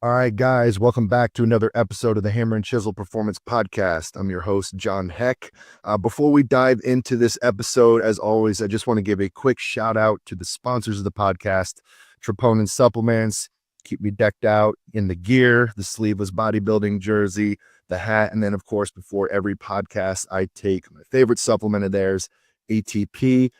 All right, guys, welcome back to another episode of the Hammer and Chisel Performance Podcast. I'm your host, John Heck. Before we dive into this episode, as always, I just want to give a quick shout out to the sponsors of the podcast, Troponin Supplements. Keep me decked out in the gear, the sleeveless bodybuilding jersey, the hat, and then, of course, before every podcast, I take my favorite supplement of theirs, ATP.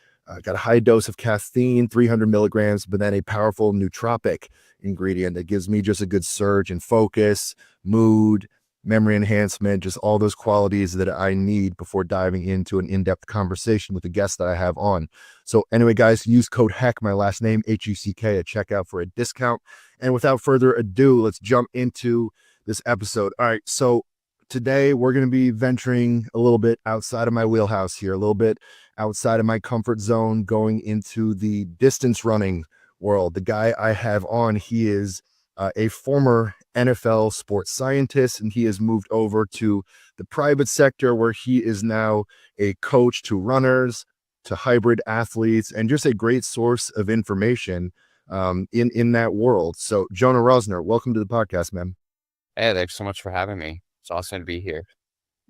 Got a high dose of caffeine, 300 milligrams, but then a powerful nootropic ingredient that gives me just a good surge in focus, mood, memory enhancement, just all those qualities that I need before diving into an in-depth conversation with the guest that I have on. So anyway, guys, use code HECK, my last name, HECK, at checkout for a discount. And without further ado, let's jump into this episode. All right, so today we're going to be venturing a little bit outside of my wheelhouse here, a little bit outside of my comfort zone, going into the distance running world. The guy I have on, he is a former NFL sports scientist, and he has moved over to the private sector where he is now a coach to runners, to hybrid athletes, and just a great source of information in that world. So Jonah Rosner, welcome to the podcast, man. Hey, thanks so much for having me. It's awesome to be here.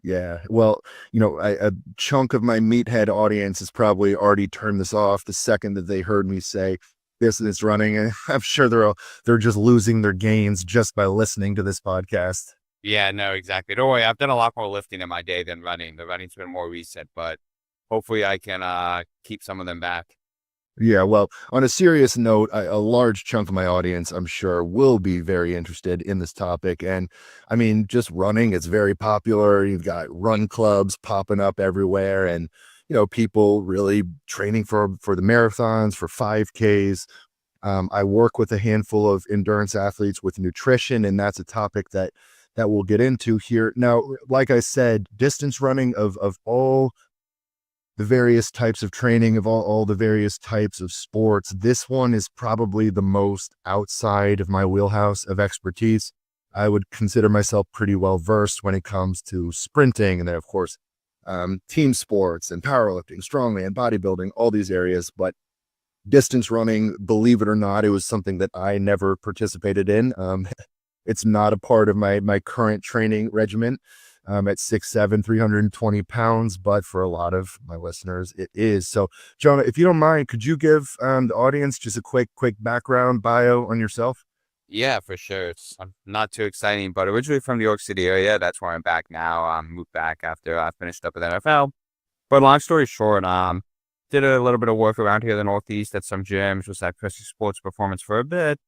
Yeah, well, a chunk of my meathead audience has probably already turned this off the second that they heard me say distance running, and I'm sure they're just losing their gains just by listening to this podcast. Yeah, no, exactly. Don't worry, I've done a lot more lifting in my day than running. The running's been more recent, but hopefully I can keep some of them back. Yeah, well, on a serious note, a large chunk of my audience, I'm sure, will be very interested in this topic. And I mean, just running, it's very popular. You've got run clubs popping up everywhere, and people really training for the marathons, for 5Ks. I work with a handful of endurance athletes with nutrition, and that's a topic that we'll get into here. Now, like I said, distance running of all the various types of training, of all the various types of sports, this one is probably the most outside of my wheelhouse of expertise. I would consider myself pretty well versed when it comes to sprinting, and then of course team sports and powerlifting, strongman, bodybuilding, all these areas. But distance running, believe it or not, it was something that I never participated in. It's not a part of my current training regimen. At 6'7", 320 pounds, but for a lot of my listeners, it is. So, Jonah, if you don't mind, could you give the audience just a quick background bio on yourself? Yeah, for sure. It's not too exciting, but originally from New York City area. That's where I'm back now. Moved back after I finished up with NFL. But long story short, did a little bit of work around here in the Northeast at some gyms, was at Christy Sports Performance for a bit.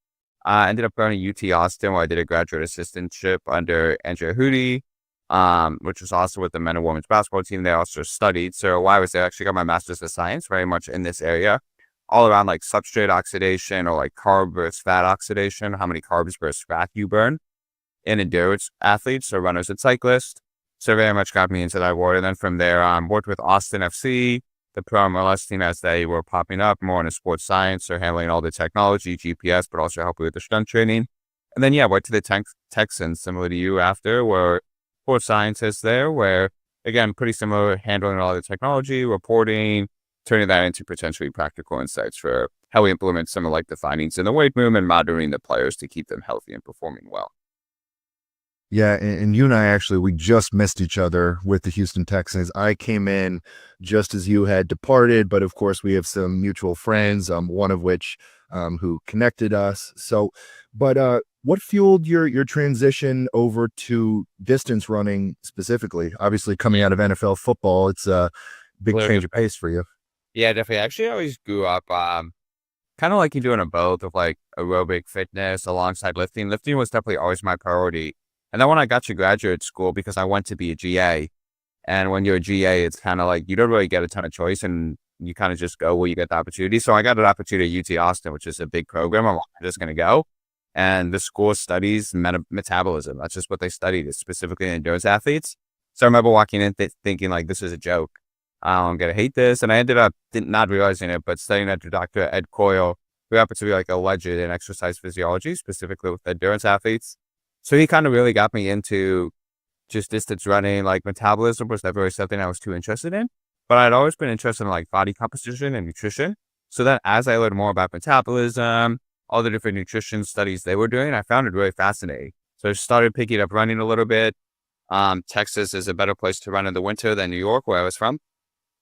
Ended up going to UT Austin, where I did a graduate assistantship under Andrea Hootie, which was also with the men and women's basketball team. They also studied. So while I was there, I actually got my master's of science very much in this area, all around like substrate oxidation or like carb versus fat oxidation, how many carbs versus fat you burn in endurance athletes, so runners and cyclists. So very much got me into that world. And then from there, worked with Austin FC, the pro MLS team, as they were popping up more in sports science, or handling all the technology, GPS, but also helping with the stunt training. And then, went to the Texans, similar to you after, where sports scientists there, where, again, pretty similar, handling all the technology, reporting, turning that into potentially practical insights for how we implement some of like the findings in the weight room and monitoring the players to keep them healthy and performing well. Yeah, and you and I we just missed each other with the Houston Texans. I came in just as you had departed, but of course we have some mutual friends, one of which who connected us. So, but what fueled your transition over to distance running specifically? Obviously, coming out of NFL football, it's a big change of pace for you. Yeah, definitely. Actually, I always grew up kind of like you doing a both of like aerobic fitness alongside lifting. Lifting was definitely always my priority. And then when I got to graduate school, because I went to be a GA, and when you're a GA, it's kind of like you don't really get a ton of choice, and you kind of just go where you get the opportunity. So I got an opportunity at UT Austin, which is a big program. I'm just going to go. And the school studies metabolism. That's just what they studied, specifically endurance athletes. So I remember walking in thinking like, this is a joke. I'm going to hate this. And I ended up not realizing it, but studying under Dr. Ed Coyle, who happens to be like a legend in exercise physiology, specifically with endurance athletes. So he kind of really got me into just distance running. Like metabolism was never really something I was too interested in, but I'd always been interested in like body composition and nutrition. So that as I learned more about metabolism, all the different nutrition studies they were doing. I found it really fascinating. So I started picking up running a little bit. Texas is a better place to run in the winter than New York, where I was from.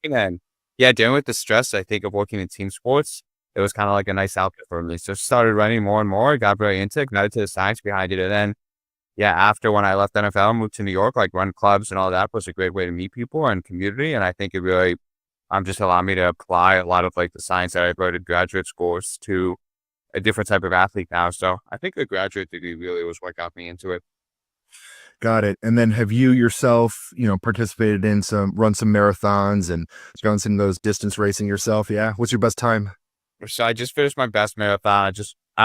And yeah, dealing with the stress, I think, of working in team sports, it was kind of like a nice outlet for me. So started running more and more, got very into it, got into the science behind it. And then, yeah, after when I left NFL, moved to New York, like run clubs and all that was a great way to meet people and community. And I think it really just allowed me to apply a lot of like the science that I've learned in graduate schools to a different type of athlete now. So I think a graduate degree really was what got me into it. Got it. And then have you yourself, participated in run some marathons and done some of those distance racing yourself? Yeah. What's your best time? So I just finished my best marathon.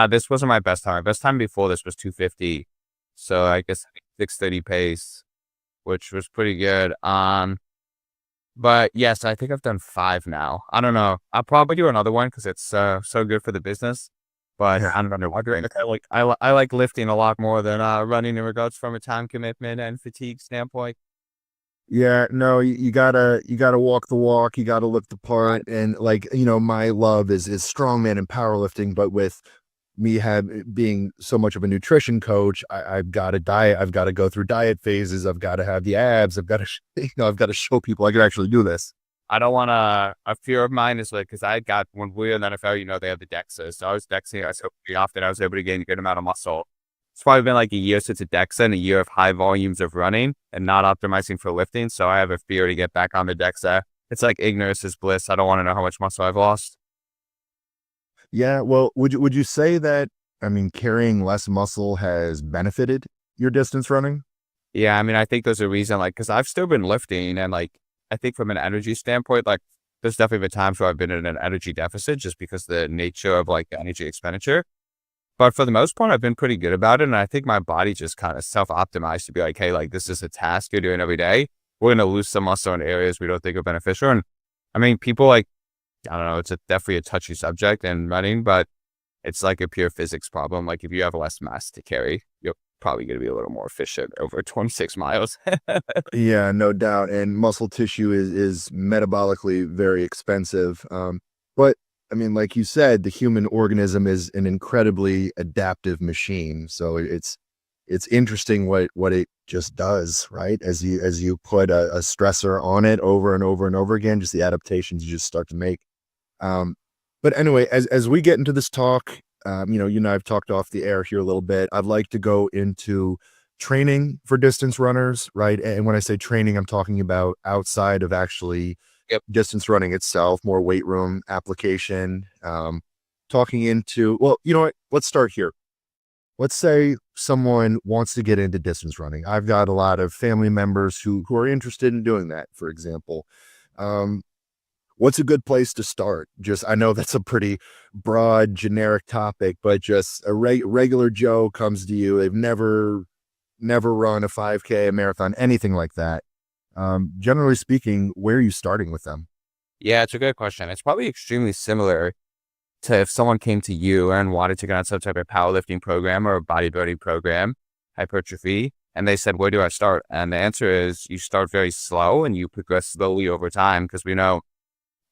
This wasn't my best time. My best time before this was 2:50. So I guess 6:30 pace, which was pretty good. But yes, I think I've done 5 now. I don't know. I'll probably do another one because it's so good for the business. But Yeah. I'm wondering. I like lifting a lot more than running in regards from a time commitment and fatigue standpoint. Yeah, no, you gotta walk the walk, you gotta look the Right. part, and my love is strongman and powerlifting, but with being so much of a nutrition coach, I've got to diet, I've got to go through diet phases, I've got to have the abs, I've got to, I've got to show people I can actually do this. I don't want to. A fear of mine is like because I got when we were in the NFL, they have the DEXA, so I was DEXing. I so pretty often I was able to gain a good amount of muscle. It's probably been like a year since a DEXA and a year of high volumes of running and not optimizing for lifting. So I have a fear to get back on the DEXA. It's like ignorance is bliss. I don't want to know how much muscle I've lost. Yeah, well, would you say that, I mean, carrying less muscle has benefited your distance running? Yeah, I mean, I think there's a reason, like, because I've still been lifting and like, I think from an energy standpoint, like, there's definitely been times where I've been in an energy deficit just because the nature of like the energy expenditure. But for the most part, I've been pretty good about it. And I think my body just kind of self-optimized to be like, hey, like, this is a task you're doing every day. We're going to lose some muscle in areas we don't think are beneficial. And I mean, people like, I don't know, it's definitely a touchy subject in running, but it's like a pure physics problem. Like if you have less mass to carry, you're probably going to be a little more efficient over 26 miles. Yeah, no doubt. And muscle tissue is metabolically very expensive. But I mean, like you said, the human organism is an incredibly adaptive machine. So it's interesting what it just does, right? As you put a stressor on it over and over and over again, just the adaptations you just start to make. Um, but anyway, as we get into this talk, you and I have talked off the air here a little bit. I'd like to go into training for distance runners, right? And when I say training, I'm talking about outside of actually Yep. distance running itself, more weight room application. Talking into, well, you know what? Let's start here. Let's say someone wants to get into distance running. I've got a lot of family members who are interested in doing that, for example. Um, What's a good place to start? Just, I know that's a pretty broad, generic topic, but just a regular Joe comes to you. They've never run a 5K, a marathon, anything like that. Generally speaking, where are you starting with them? Yeah, it's a good question. It's probably extremely similar to if someone came to you and wanted to get on some type of powerlifting program or a bodybuilding program, hypertrophy, and they said, where do I start? And the answer is you start very slow and you progress slowly over time because we know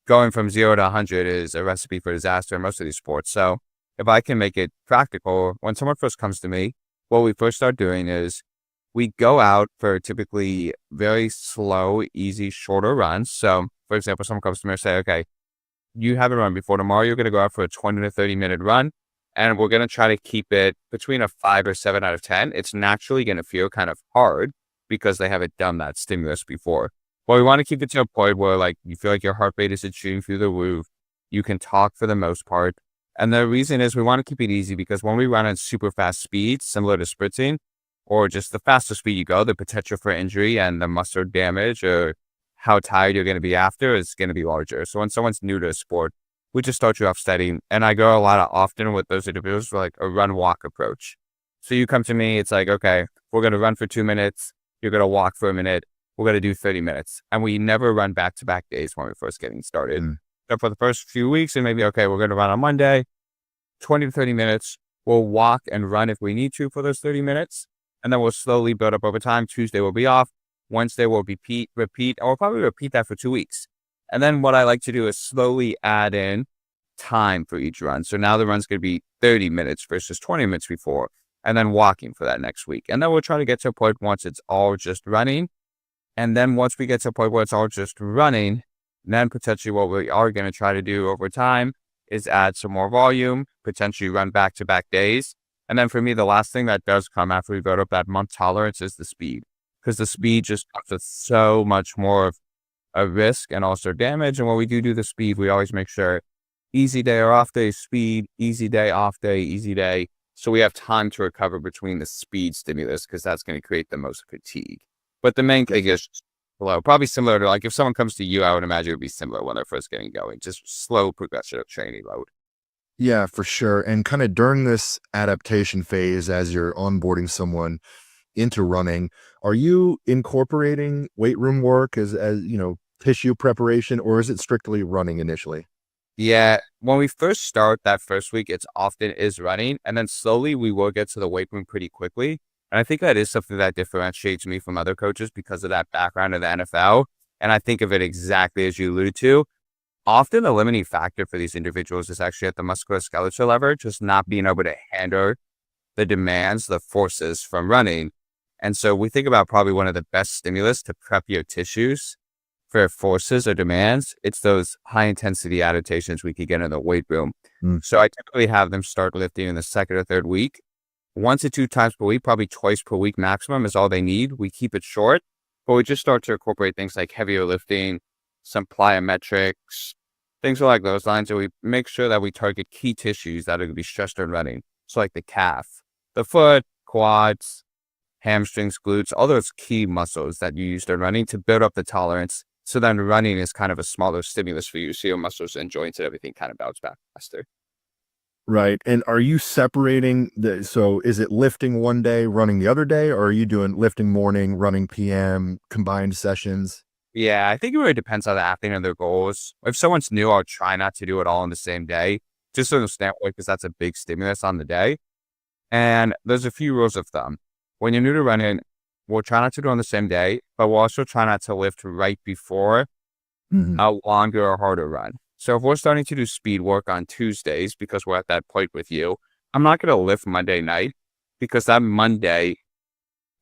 going from 0 to 100 is a recipe for disaster in most of these sports. So if I can make it practical, when someone first comes to me, what we first start doing is we go out for typically very slow, easy, shorter runs. So for example, someone comes to me and say, okay, you haven't run before. Tomorrow you're going to go out for a 20 to 30-minute run. And we're going to try to keep it between a 5 or 7 out of 10. It's naturally going to feel kind of hard because they haven't done that stimulus before. Well, we want to keep it to a point where like you feel like your heart rate is shooting through the roof. You can talk for the most part. And the reason is we want to keep it easy because when we run at super fast speeds, similar to sprinting, or just the faster speed you go, the potential for injury and the muscle damage or how tired you're going to be after is going to be larger. So when someone's new to a sport, we just start you off steady. And I go a lot of often with those individuals for like a run walk approach. So you come to me, it's like, okay, we're going to run for 2 minutes. You're going to walk for a minute. We're going to do 30 minutes. And we never run back-to-back days when we're first getting started. Mm. So for the first few weeks, and maybe, okay, we're going to run on Monday, 20 to 30 minutes. We'll walk and run if we need to for those 30 minutes. And then we'll slowly build up over time. Tuesday will be off. Wednesday we'll repeat, and we'll probably repeat that for 2 weeks. And then what I like to do is slowly add in time for each run. So now the run's going to be 30 minutes versus 20 minutes before, and then walking for that next week. And then we'll try to get to a point once it's all just running. And then once we get to a point where it's all just running, then potentially what we are going to try to do over time is add some more volume, potentially run back-to-back days. And then for me, the last thing that does come after we build up that month tolerance is the speed, because the speed just comes with so much more of a risk and also damage. And when we do the speed, we always make sure easy day or off day speed, easy day, off day, easy day. So we have time to recover between the speed stimulus, because that's going to create the most fatigue. But the main thing is slow, probably similar to, like, if someone comes to you, I would imagine it would be similar when they're first getting going, just slow progression of training load. Yeah, for sure. And kind of during this adaptation phase, as you're onboarding someone into running, are you incorporating weight room work as tissue preparation, or is it strictly running initially? Yeah, when we first start that first week, it's often is running, and then slowly we will get to the weight room pretty quickly. And I think that is something that differentiates me from other coaches because of that background in the NFL. And I think of it exactly as you alluded to. Often the limiting factor for these individuals is actually at the musculoskeletal level, just not being able to handle the demands, the forces from running. And so we think about probably one of the best stimulus to prep your tissues for forces or demands. It's those high intensity adaptations we could get in the weight room. So I typically have them start lifting in the second or third week. 1 to 2 times per week, probably twice per week maximum is all they need. We keep it short, but we just start to incorporate things like heavier lifting, some plyometrics, things like those lines. And we make sure that we target key tissues that are going to be stressed during running. So like the calf, the foot, quads, hamstrings, glutes, all those key muscles that you use during running to build up the tolerance. So then running is kind of a smaller stimulus for you. So your muscles and joints and everything kind of bounce back faster. Right. And are you separating so is it lifting one day, running the other day, or are you doing lifting morning, running PM, combined sessions? Yeah, I think it really depends on the athlete and their goals. If someone's new, I'll try not to do it all on the same day, just so the standpoint, because that's a big stimulus on the day. And there's a few rules of thumb. When you're new to running, we'll try not to do it on the same day, but we'll also try not to lift right before a longer or harder run. So if we're starting to do speed work on Tuesdays, because we're at that point with you, I'm not going to lift Monday night, because that Monday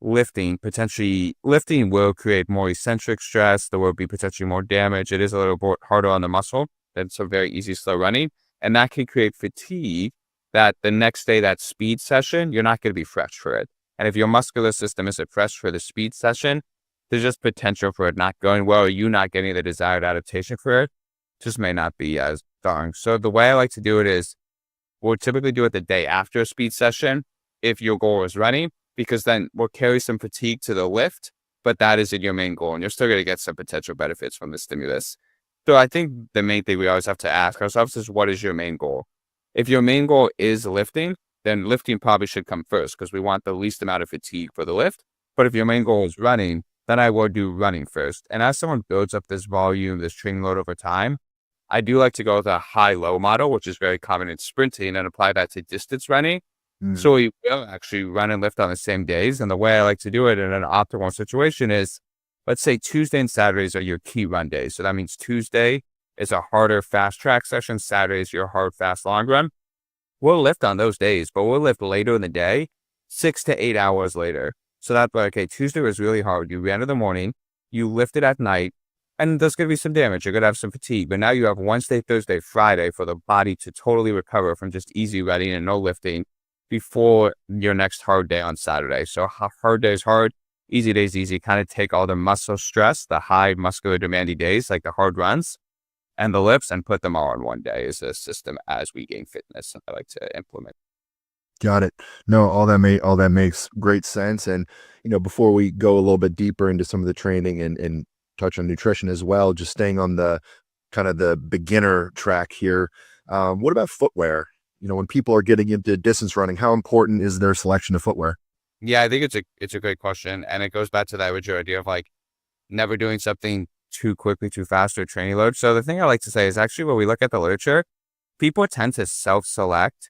lifting will create more eccentric stress. There will be potentially more damage. It is a little bit harder on the muscle than some very easy, slow running. And that can create fatigue that the next day, that speed session, you're not going to be fresh for it. And if your muscular system isn't fresh for the speed session, there's just potential for it not going well, or you not getting the desired adaptation for it. Just may not be as strong. So the way I like to do it is we'll typically do it the day after a speed session if your goal is running, because then we'll carry some fatigue to the lift, but that isn't your main goal, and you're still going to get some potential benefits from the stimulus. So I think the main thing we always have to ask ourselves is, what is your main goal? If your main goal is lifting, then lifting probably should come first, because we want the least amount of fatigue for the lift. But if your main goal is running, then I will do running first. And as someone builds up this volume, this training load over time, I do like to go with a high-low model, which is very common in sprinting, and apply that to distance running. So we will actually run and lift on the same days. And the way I like to do it in an optimal situation is, let's say Tuesday and Saturdays are your key run days. So that means Tuesday is a harder fast track session. Saturday is your hard, fast, long run. We'll lift on those days, but we'll lift later in the day, 6 to 8 hours later. So that's like, okay, Tuesday was really hard. You ran in the morning, you lifted at night, and there's going to be some damage. You're going to have some fatigue. But now you have Wednesday, Thursday, Friday for the body to totally recover from just easy running and no lifting before your next hard day on Saturday. So hard day is hard, easy day is easy. Kind of take all the muscle stress, the high muscular demanding days, like the hard runs and the lifts, and put them all on one day as a system as we gain fitness. I like to implement. Got it. No, all that makes great sense. And, before we go a little bit deeper into some of the training and touch on nutrition as well, just staying on the kind of the beginner track here. What about footwear? When people are getting into distance running, how important is their selection of footwear? Yeah, I think it's a great question. And it goes back to that original idea of like never doing something too quickly, too fast, or training load. So the thing I like to say is actually when we look at the literature, people tend to self-select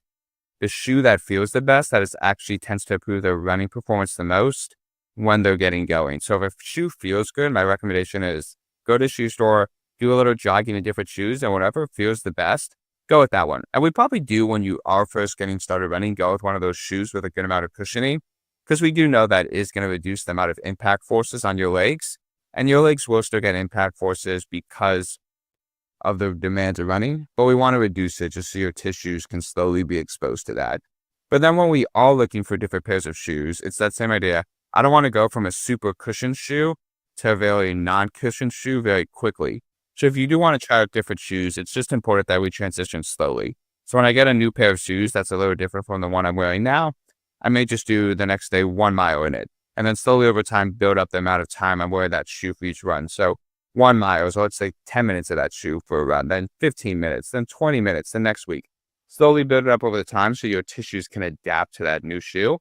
the shoe that feels the best, that is actually tends to improve their running performance the most when they're getting going. So if a shoe feels good, my recommendation is go to the shoe store, do a little jogging in different shoes, and whatever feels the best, go with that one. And we probably do, when you are first getting started running, go with one of those shoes with a good amount of cushioning, because we do know that is going to reduce the amount of impact forces on your legs. And your legs will still get impact forces because of the demands of running, but we want to reduce it just so your tissues can slowly be exposed to that. But then when we are looking for different pairs of shoes, it's that same idea. I don't want to go from a super cushioned shoe to a very non-cushioned shoe very quickly. So if you do want to try out different shoes, it's just important that we transition slowly. So when I get a new pair of shoes that's a little different from the one I'm wearing now, I may just do the next day 1 mile in it, and then slowly over time build up the amount of time I'm wearing that shoe for each run. So 1 mile, so let's say 10 minutes of that shoe for a run, then 15 minutes, then 20 minutes the next week. Slowly build it up over the time so your tissues can adapt to that new shoe.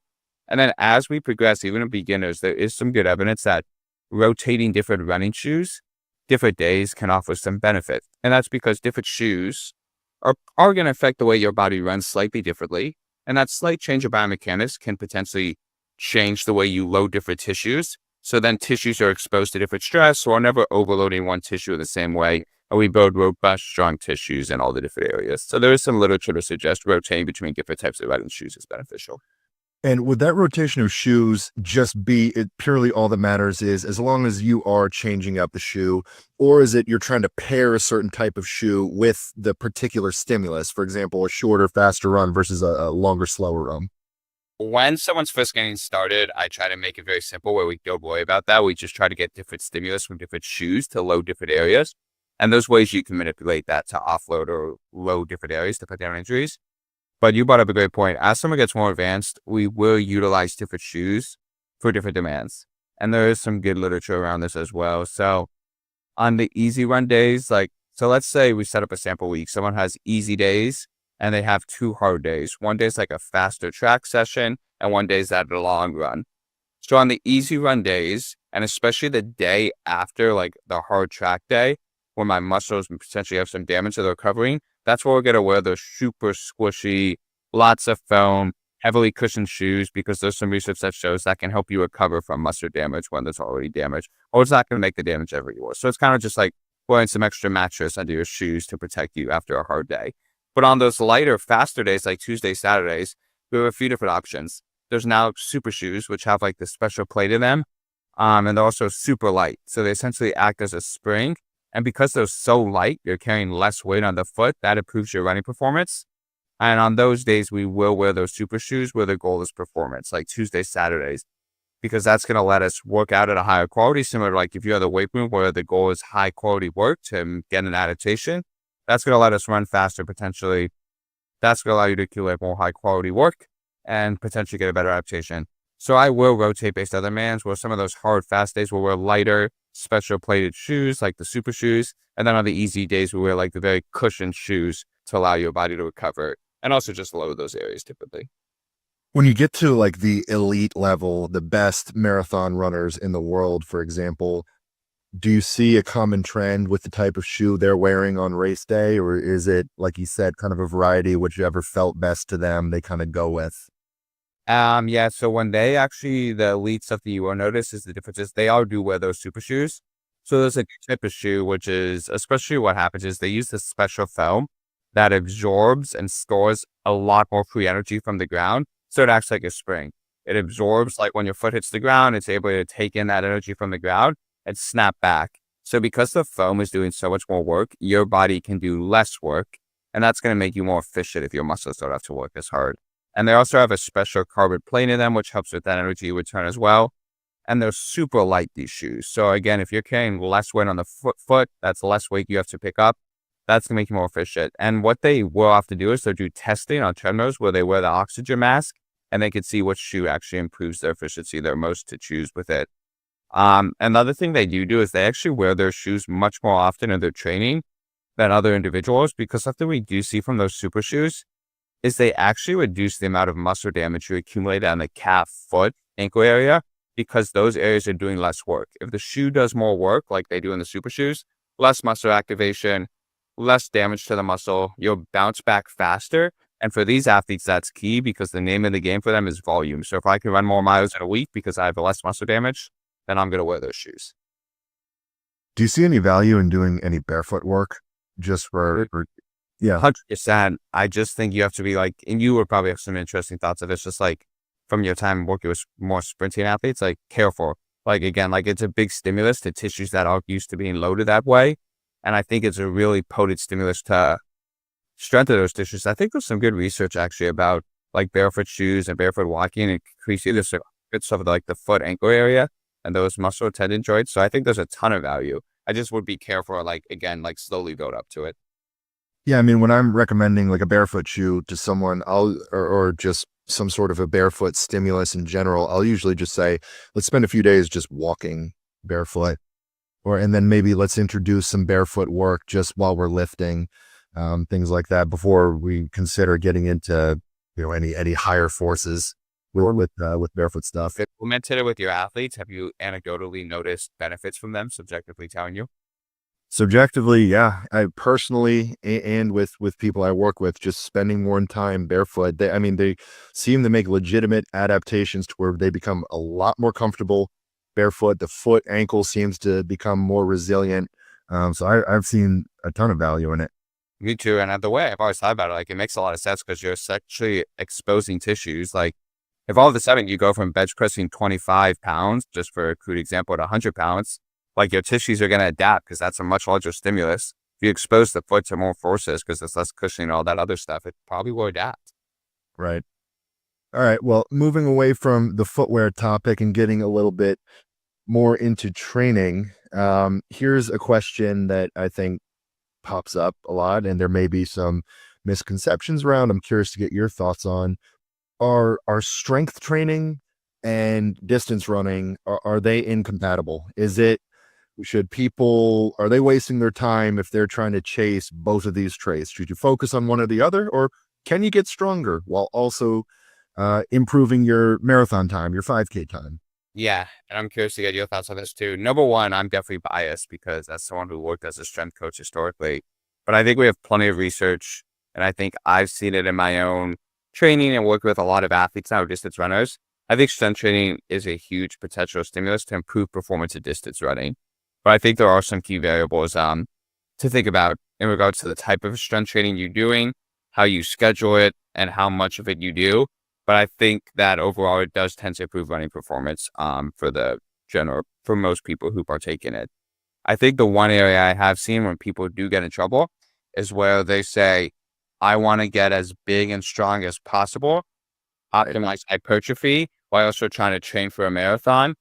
And then as we progress, even in beginners, there is some good evidence that rotating different running shoes, different days can offer some benefit. And that's because different shoes are going to affect the way your body runs slightly differently. And that slight change of biomechanics can potentially change the way you load different tissues. So then tissues are exposed to different stress, so we're never overloading one tissue in the same way. And we build robust, strong tissues in all the different areas. So there is some literature to suggest rotating between different types of running shoes is beneficial. And would that rotation of shoes just be it purely all that matters is as long as you are changing up the shoe, or is it you're trying to pair a certain type of shoe with the particular stimulus? For example, a shorter, faster run versus a longer, slower run. When someone's first getting started, I try to make it very simple where we don't worry about that. We just try to get different stimulus from different shoes to load different areas. And those ways you can manipulate that to offload or load different areas to put down injuries. But you brought up a great point. As someone gets more advanced, we will utilize different shoes for different demands. And there is some good literature around this as well. So on the easy run days, so let's say we set up a sample week. Someone has easy days and they have 2 hard days. One day is like a faster track session and one day is that long run. So on the easy run days, and especially the day after like the hard track day, where my muscles potentially have some damage that they're recovering, that's where we're going to wear those super squishy, lots of foam, heavily cushioned shoes, because there's some research that shows that can help you recover from muscle damage when there's already damage, or it's not going to make the damage every year. So it's kind of just like wearing some extra mattress under your shoes to protect you after a hard day. But on those lighter, faster days like Tuesdays, Saturdays, we have a few different options. There's now super shoes, which have like the special plate in them, and they're also super light. So they essentially act as a spring. And because they're so light, you're carrying less weight on the foot. That improves your running performance. And on those days, we will wear those super shoes where the goal is performance, like Tuesdays, Saturdays, because that's going to let us work out at a higher quality, similar to like if you have the weight room where the goal is high quality work to get an adaptation. That's going to let us run faster, potentially. That's going to allow you to accumulate more high quality work and potentially get a better adaptation. So I will rotate based on demands, where some of those hard, fast days will wear lighter, special plated shoes like the super shoes. And then on the easy days, we wear like the very cushioned shoes to allow your body to recover and also just load those areas typically. When you get to like the elite level, the best marathon runners in the world, for example, do you see a common trend with the type of shoe they're wearing on race day? Or is it, like you said, kind of a variety, whichever felt best to them, they kind of go with? Yeah, so when they actually, the elite stuff that you will notice is the differences. They all do wear those super shoes. So there's a new type of shoe, which is, especially what happens is they use this special foam that absorbs and stores a lot more free energy from the ground. So it acts like a spring. It absorbs, like when your foot hits the ground, it's able to take in that energy from the ground and snap back. So because the foam is doing so much more work, your body can do less work. And that's going to make you more efficient if your muscles don't have to work as hard. And they also have a special carbon plate in them, which helps with that energy return as well. And they're super light, these shoes. So again, if you're carrying less weight on the foot, that's less weight you have to pick up. That's going to make you more efficient. And what they will have to do is they'll do testing on treadmills where they wear the oxygen mask and they can see which shoe actually improves their efficiency the most to choose with it. Another thing they do is they actually wear their shoes much more often in their training than other individuals, because something we do see from those super shoes is they actually reduce the amount of muscle damage you accumulate on the calf, foot, ankle area, because those areas are doing less work. If the shoe does more work, like they do in the super shoes, less muscle activation, less damage to the muscle, you'll bounce back faster. And for these athletes, that's key because the name of the game for them is volume. So if I can run more miles in a week because I have less muscle damage, then I'm going to wear those shoes. Do you see any value in doing any barefoot work just for Yeah. 100%. I just think you have to be like, and you would probably have some interesting thoughts of it. It's just like from your time working with more sprinting athletes, like careful. Like again, like it's a big stimulus to tissues that aren't used to being loaded that way. And I think it's a really potent stimulus to strengthen those tissues. I think there's some good research actually about like barefoot shoes and barefoot walking and increasing this good stuff of like the foot ankle area and those muscle tendon joints. So I think there's a ton of value. I just would be careful, like again, like slowly build up to it. Yeah, I mean, when I'm recommending like a barefoot shoe to someone, or just some sort of a barefoot stimulus in general, I'll usually just say, let's spend a few days just walking barefoot, and then maybe let's introduce some barefoot work just while we're lifting, things like that before we consider getting into, any higher forces with barefoot stuff. Implemented it with your athletes. Have you anecdotally noticed benefits from them subjectively telling you? Subjectively, yeah. I personally, and with people I work with, just spending more time barefoot. They seem to make legitimate adaptations to where they become a lot more comfortable barefoot. The foot ankle seems to become more resilient. So I've seen a ton of value in it. Me too. And the way I've always thought about it, like it makes a lot of sense because you're essentially exposing tissues. Like if all of a sudden you go from bench pressing 25 pounds, just for a crude example, to 100 pounds, like your tissues are going to adapt because that's a much larger stimulus. If you expose the foot to more forces because there's less cushioning and all that other stuff, it probably will adapt. Right. All right. Well, moving away from the footwear topic and getting a little bit more into training, here's a question that I think pops up a lot, and there may be some misconceptions around. I'm curious to get your thoughts on. Are strength training and distance running, are they incompatible? Are they wasting their time if they're trying to chase both of these traits? Should you focus on one or the other, or can you get stronger while also improving your marathon time, your 5K time? Yeah. And I'm curious to get your thoughts on this too. Number one, I'm definitely biased because that's someone who worked as a strength coach historically. But I think we have plenty of research, and I think I've seen it in my own training and work with a lot of athletes now, distance runners. I think strength training is a huge potential stimulus to improve performance in distance running. But I think there are some key variables to think about in regards to the type of strength training you're doing, how you schedule it, and how much of it you do. But I think that overall it does tend to improve running performance for most people who partake in it. I think the one area I have seen when people do get in trouble is where they say, I want to get as big and strong as possible, optimize hypertrophy while also trying to train for a marathon.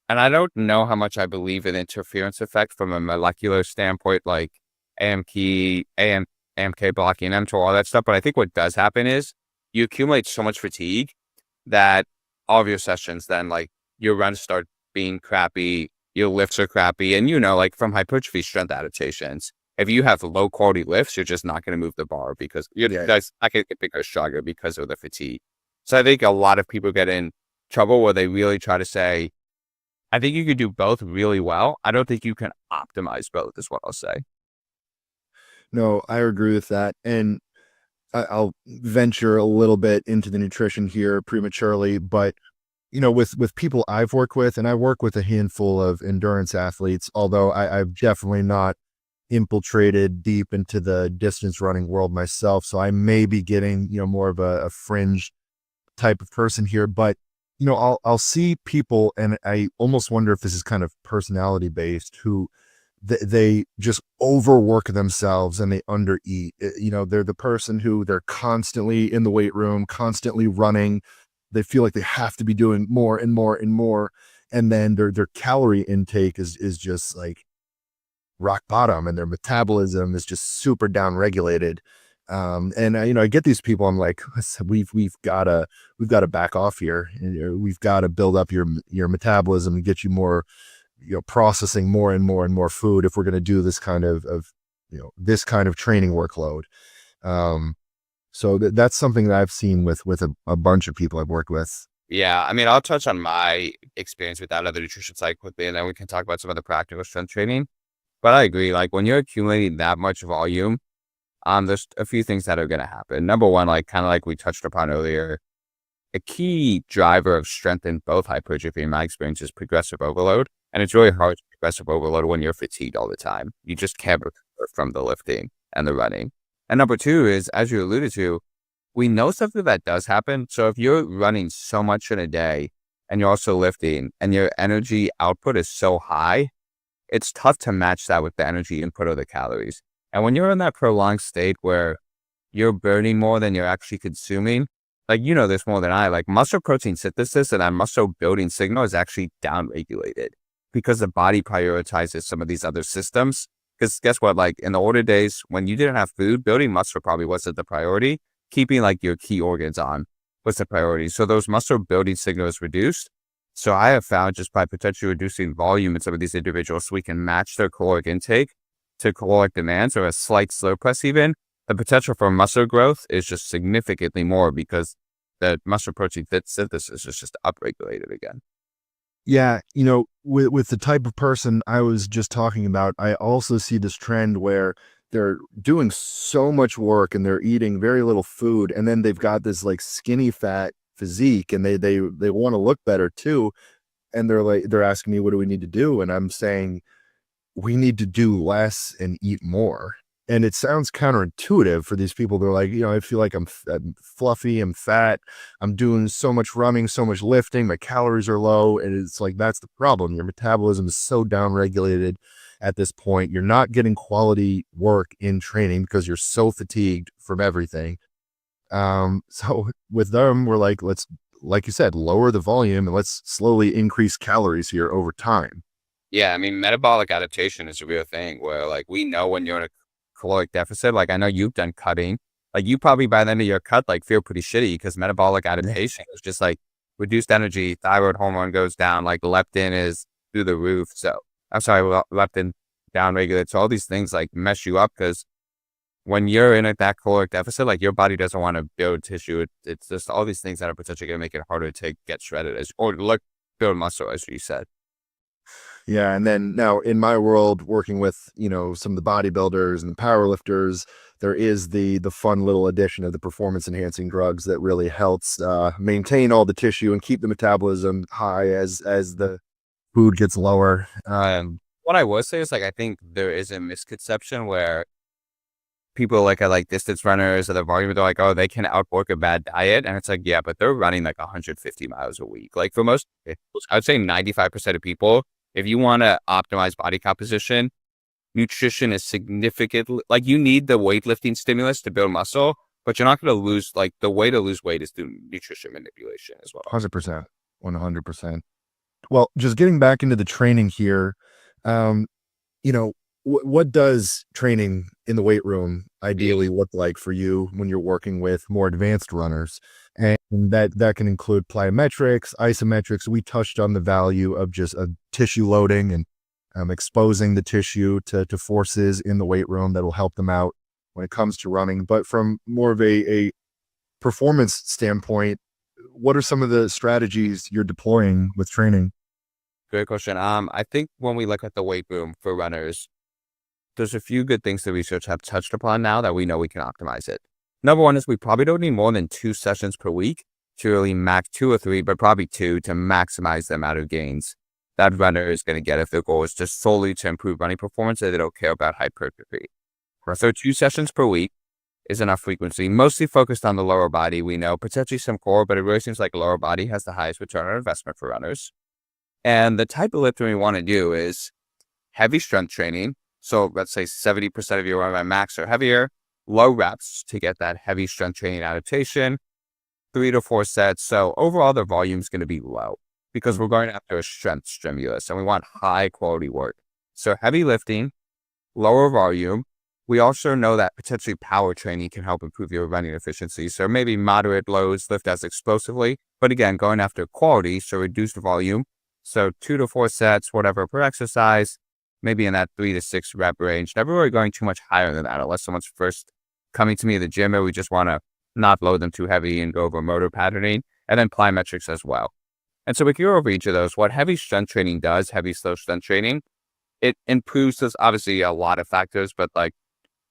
And I don't know how much I believe in interference effect from a molecular standpoint, like AMK blocking mTOR, all that stuff. But I think what does happen is you accumulate so much fatigue that all of your sessions, then like your runs start being crappy, your lifts are crappy. And like from hypertrophy strength adaptations, if you have low quality lifts, you're just not going to move the bar because that's not going to get bigger, stronger because of the fatigue. So I think a lot of people get in trouble where they really try to say, I think you could do both really well. I don't think you can optimize both is what I'll say. No, I agree with that. And I'll venture a little bit into the nutrition here prematurely, but with people I've worked with, and I work with a handful of endurance athletes, although I've definitely not infiltrated deep into the distance running world myself. So I may be getting, more of a fringe type of person here, but I'll see people, and I almost wonder if this is kind of personality based, who they just overwork themselves and they undereat. They're the person who they're constantly in the weight room, constantly running. They feel like they have to be doing more and more and more. And then their calorie intake is just like rock bottom, and their metabolism is just super down regulated. And I get these people, I'm like, we've got to back off here. We've got to build up your metabolism and get you more, processing more and more and more food if we're going to do this kind of this kind of training workload. So that's something that I've seen with a bunch of people I've worked with. Yeah. I mean, I'll touch on my experience with that other nutrition side quickly, and then we can talk about some of the practical strength training. But I agree, like when you're accumulating that much volume, there's a few things that are going to happen. Number one, like kind of like we touched upon earlier, a key driver of strength in both hypertrophy, in my experience, is progressive overload. And it's really hard to progressive overload when you're fatigued all the time. You just can't recover from the lifting and the running. And number two is, as you alluded to, we know something that does happen. So if you're running so much in a day and you're also lifting and your energy output is so high, it's tough to match that with the energy input or the calories. And when you're in that prolonged state where you're burning more than you're actually consuming, like, you know this more than I, like muscle protein synthesis and that muscle building signal is actually downregulated because the body prioritizes some of these other systems. Because guess what, like in the older days, when you didn't have food, building muscle probably wasn't the priority. Keeping like your key organs on was the priority. So those muscle building signals reduced. So I have found just by potentially reducing volume in some of these individuals, so we can match their caloric intake to caloric demands or a slight slow press even, the potential for muscle growth is just significantly more because the muscle protein synthesis is just upregulated again. Yeah, with the type of person I was just talking about, I also see this trend where they're doing so much work and they're eating very little food, and then they've got this like skinny fat physique, and they want to look better too, and they're asking me, what do we need to do? And I'm saying we need to do less and eat more. And it sounds counterintuitive for these people. They're like, I feel like I'm fluffy, I'm fat, I'm doing so much running, so much lifting, my calories are low. And it's like, that's the problem. Your metabolism is so downregulated at this point. You're not getting quality work in training because you're so fatigued from everything. So with them, we're like, let's, like you said, lower the volume and let's slowly increase calories here over time. Yeah, I mean, metabolic adaptation is a real thing where like we know when you're in a caloric deficit, like I know you've done cutting, like you probably by the end of your cut, like feel pretty shitty because metabolic adaptation is just like reduced energy, thyroid hormone goes down, like leptin is through the roof. So I'm sorry, leptin down regulated. So all these things like mess you up because when you're in that caloric deficit, like your body doesn't want to build tissue. It's just all these things that are potentially going to make it harder to get shredded or build muscle, as you said. Yeah. And then now in my world, working with, some of the bodybuilders and the power lifters, there is the fun little addition of the performance enhancing drugs that really helps maintain all the tissue and keep the metabolism high as the food gets lower. What I will say is like, I think there is a misconception where people like distance runners or the volume, they're like, oh, they can outwork a bad diet. And it's like, yeah, but they're running like 150 miles a week. Like for most, I would say 95% of people, if you want to optimize body composition, nutrition is significantly, like you need the weightlifting stimulus to build muscle, but you're not going to lose, like the way to lose weight is through nutrition manipulation as well. 100%, 100%. Well, just getting back into the training here, what does training in the weight room ideally look like for you when you're working with more advanced runners? And that can include plyometrics, isometrics. We touched on the value of just tissue loading and exposing the tissue to forces in the weight room that will help them out when it comes to running. But from more of a performance standpoint, what are some of the strategies you're deploying with training? Great question. I think when we look at the weight room for runners, there's a few good things that research have touched upon now that we know we can optimize it. Number one is we probably don't need more than 2 sessions per week to really max 2 or 3, but probably 2 to maximize the amount of gains that runner is going to get if their goal is just solely to improve running performance and they don't care about hypertrophy. So 2 sessions per week is enough frequency, mostly focused on the lower body. We know potentially some core, but it really seems like lower body has the highest return on investment for runners. And the type of lifting we want to do is heavy strength training. So let's say 70% of your run by max or heavier, low reps to get that heavy strength training adaptation, 3 to 4 sets. So overall, the volume is going to be low because we're going after a strength stimulus and we want high quality work. So heavy lifting, lower volume. We also know that potentially power training can help improve your running efficiency. So maybe moderate loads, lift as explosively, but again, going after quality, so reduced volume. So 2 to 4 sets, whatever per exercise, maybe in that 3 to 6 rep range. Never really going too much higher than that unless someone's first coming to me at the gym and we just want to not load them too heavy and go over motor patterning, and then plyometrics as well. And so we can go over each of those. What heavy strength training does, heavy slow strength training, it improves this, obviously a lot of factors, but like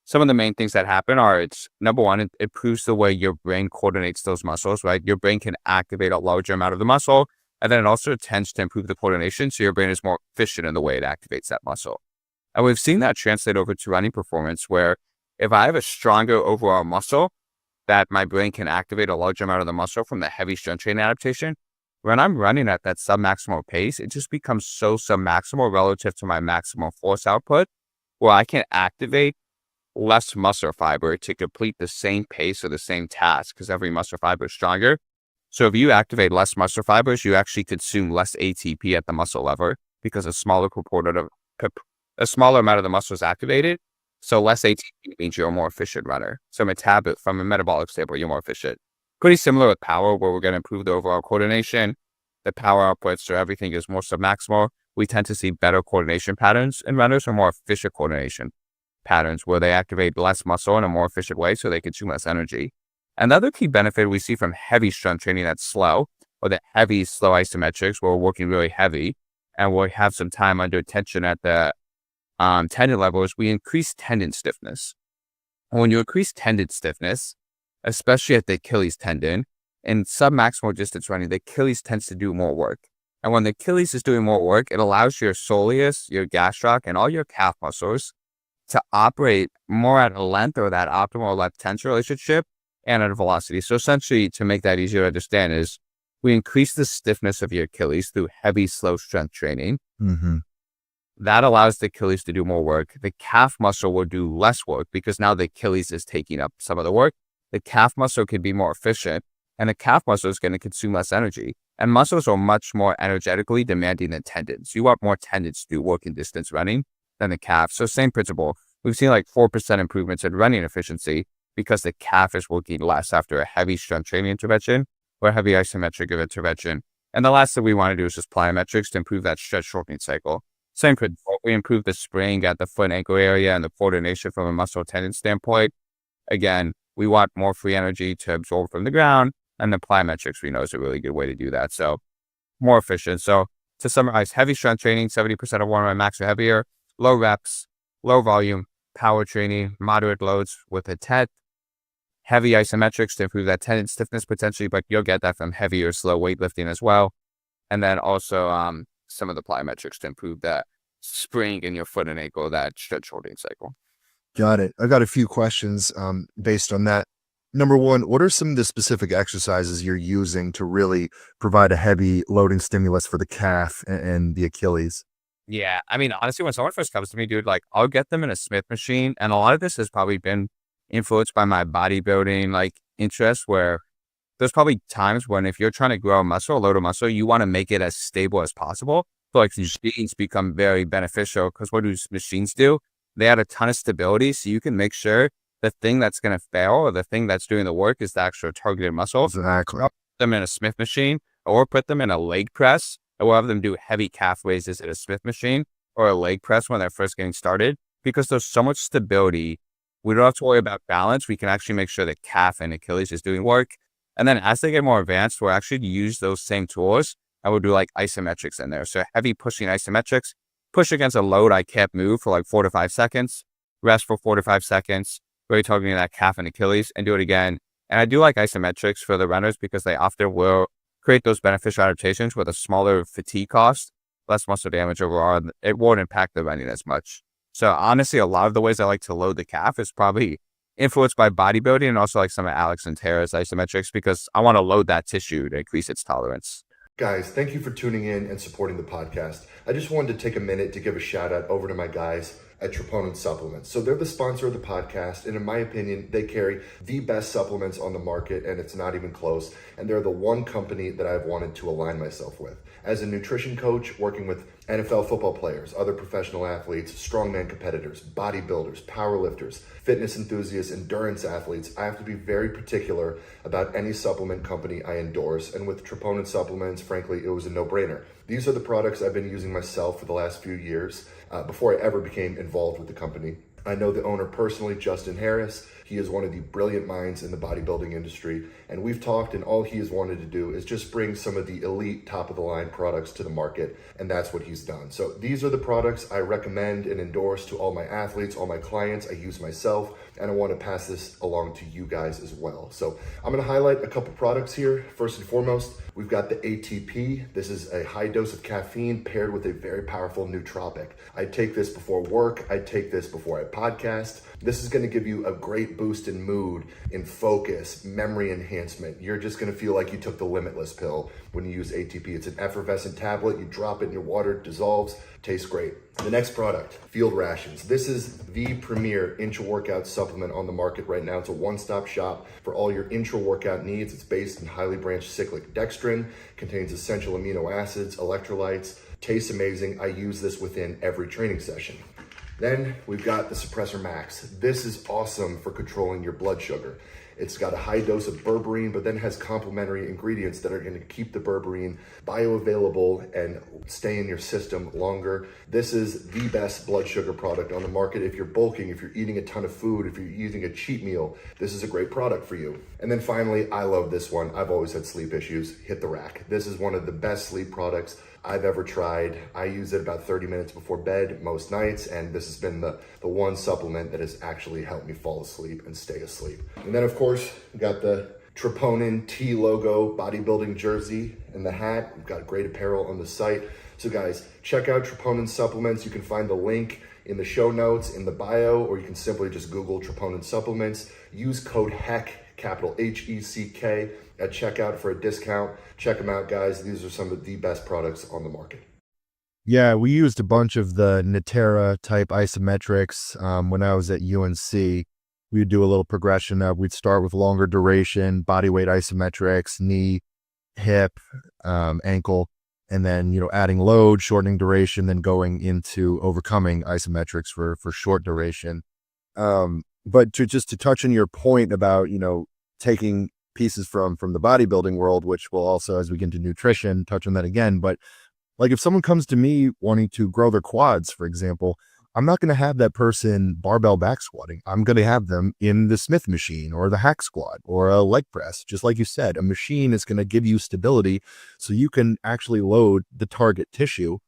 some of the main things that happen are, it's number one, it improves the way your brain coordinates those muscles, right? Your brain can activate a larger amount of the muscle, and then it also tends to improve the coordination, so your brain is more efficient in the way it activates that muscle. And we've seen that translate over to running performance, where if I have a stronger overall muscle that my brain can activate a large amount of the muscle from the heavy strength training adaptation, when I'm running at that submaximal pace, it just becomes so submaximal relative to my maximal force output, where I can activate less muscle fiber to complete the same pace or the same task because every muscle fiber is stronger. So if you activate less muscle fibers, you actually consume less ATP at the muscle level because a smaller amount of the muscle is activated. So less ATP means you're a more efficient runner. So from a metabolic standpoint, you're more efficient. Pretty similar with power, where we're going to improve the overall coordination. The power outputs, so everything is more submaximal. We tend to see better coordination patterns in runners or more efficient coordination patterns where they activate less muscle in a more efficient way so they consume less energy. Another key benefit we see from heavy strength training that's slow, or the heavy slow isometrics where we're working really heavy and we'll have some time under tension at the tendon level, is we increase tendon stiffness. And when you increase tendon stiffness, especially at the Achilles tendon, in submaximal distance running, the Achilles tends to do more work. And when the Achilles is doing more work, it allows your soleus, your gastroc, and all your calf muscles to operate more at a length or that optimal length tension relationship and at a velocity. So essentially, to make that easier to understand, is we increase the stiffness of your Achilles through heavy, slow strength training. Mm-hmm. That allows the Achilles to do more work. The calf muscle will do less work because now the Achilles is taking up some of the work. The calf muscle can be more efficient, and the calf muscle is going to consume less energy. And muscles are much more energetically demanding than tendons. You want more tendons to do work in distance running than the calf. So same principle. We've seen like 4% improvements in running efficiency because the calf is working less after a heavy strength training intervention or a heavy isometric intervention. And the last thing we want to do is just plyometrics to improve that stretch shortening cycle. Same principle. We improve the spring at the foot and ankle area and the coordination from a muscle tendon standpoint. Again, we want more free energy to absorb from the ground, and the plyometrics we know is a really good way to do that. So more efficient. So to summarize, heavy strength training, 70% of one max or heavier, low reps, low volume, power training, moderate loads with a TED, heavy isometrics to improve that tendon stiffness potentially, but you'll get that from heavy or slow weightlifting as well. And then also some of the plyometrics to improve that spring in your foot and ankle, that stretch shortening cycle. Got it. I got a few questions based on that. Number one, what are some of the specific exercises you're using to really provide a heavy loading stimulus for the calf and the Achilles? Yeah, I mean, honestly, when someone first comes to me, dude, like I'll get them in a Smith machine, and a lot of this has probably been influenced by my bodybuilding like interest, where there's probably times when if you're trying to grow a muscle, load a muscle, you want to make it as stable as possible. So like machines become very beneficial because what do machines do? They add a ton of stability, so you can make sure the thing that's going to fail or the thing that's doing the work is the actual targeted muscle. Exactly. Put them in a Smith machine or put them in a leg press, and we'll have them do heavy calf raises at a Smith machine or a leg press when they're first getting started, because there's so much stability. We don't have to worry about balance. We can actually make sure the calf and Achilles is doing work. And then as they get more advanced, we'll actually use those same tools and we'll do like isometrics in there. So heavy pushing isometrics, push against a load I can't move for like 4 to 5 seconds, rest for 4 to 5 seconds, really targeting that calf and Achilles, and do it again. And I do like isometrics for the runners because they often will create those beneficial adaptations with a smaller fatigue cost, less muscle damage overall. It won't impact the running as much. So honestly, a lot of the ways I like to load the calf is probably influenced by bodybuilding and also like some of Alex and Tara's isometrics, because I want to load that tissue to increase its tolerance. Guys, thank you for tuning in and supporting the podcast. I just wanted to take a minute to give a shout out over to my guys at Troponin Supplements. So they're the sponsor of the podcast, and in my opinion, they carry the best supplements on the market, and it's not even close. And they're the one company that I've wanted to align myself with. As a nutrition coach working with NFL football players, other professional athletes, strongman competitors, bodybuilders, powerlifters, fitness enthusiasts, endurance athletes, I have to be very particular about any supplement company I endorse. And with Troponin Supplements, frankly, it was a no-brainer. These are the products I've been using myself for the last few years before I ever became involved with the company. I know the owner personally, Justin Harris. He is one of the brilliant minds in the bodybuilding industry, and we've talked, and all he has wanted to do is just bring some of the elite top-of-the-line products to the market, and that's what he's done. So these are the products I recommend and endorse to all my athletes, all my clients. I use myself, and I want to pass this along to you guys as well. So I'm going to highlight a couple products here. First and foremost, we've got the ATP. This is a high dose of caffeine paired with a very powerful nootropic. I take this before work. I take this before I podcast. This is going to give you a great boost in mood, in focus, memory enhancement. You're just going to feel like you took the Limitless pill when you use ATP. It's an effervescent tablet. You drop it in your water, it dissolves, tastes great. The next product, Field Rations. This is the premier intra-workout supplement on the market right now. It's a one-stop shop for all your intra-workout needs. It's based in highly branched cyclic dextrin, contains essential amino acids, electrolytes, tastes amazing. I use this within every training session. Then we've got the Suppressor Max. This is awesome for controlling your blood sugar. It's got a high dose of berberine, but then has complementary ingredients that are going to keep the berberine bioavailable and stay in your system longer. This is the best blood sugar product on the market. If you're bulking, if you're eating a ton of food, if you're using a cheat meal, this is a great product for you. And then finally, I love this one. I've always had sleep issues. Hit the Rack. This is one of the best sleep products I've ever tried. I use it about 30 minutes before bed most nights, and this has been the one supplement that has actually helped me fall asleep and stay asleep. And then of course, we got the Troponin T logo bodybuilding jersey and the hat. We've got great apparel on the site. So guys, check out Troponin supplements. You can find the link in the show notes, in the bio, or you can simply just Google Troponin supplements. Use code HECK, capital HECK, at checkout for a discount. Check them out, guys. These are some of the best products on the market. Yeah, we used a bunch of the Natera type isometrics when I was at UNC. We'd do a little progression of, we'd start with longer duration, body weight isometrics, knee, hip, ankle, and then, adding load, shortening duration, then going into overcoming isometrics for short duration. But to touch on your point about, taking pieces from the bodybuilding world, which will also, as we get into nutrition, touch on that again. But like if someone comes to me wanting to grow their quads, for example, I'm not going to have that person barbell back squatting. I'm going to have them in the Smith machine or the hack squat or a leg press. Just like you said, a machine is going to give you stability so you can actually load the target tissue.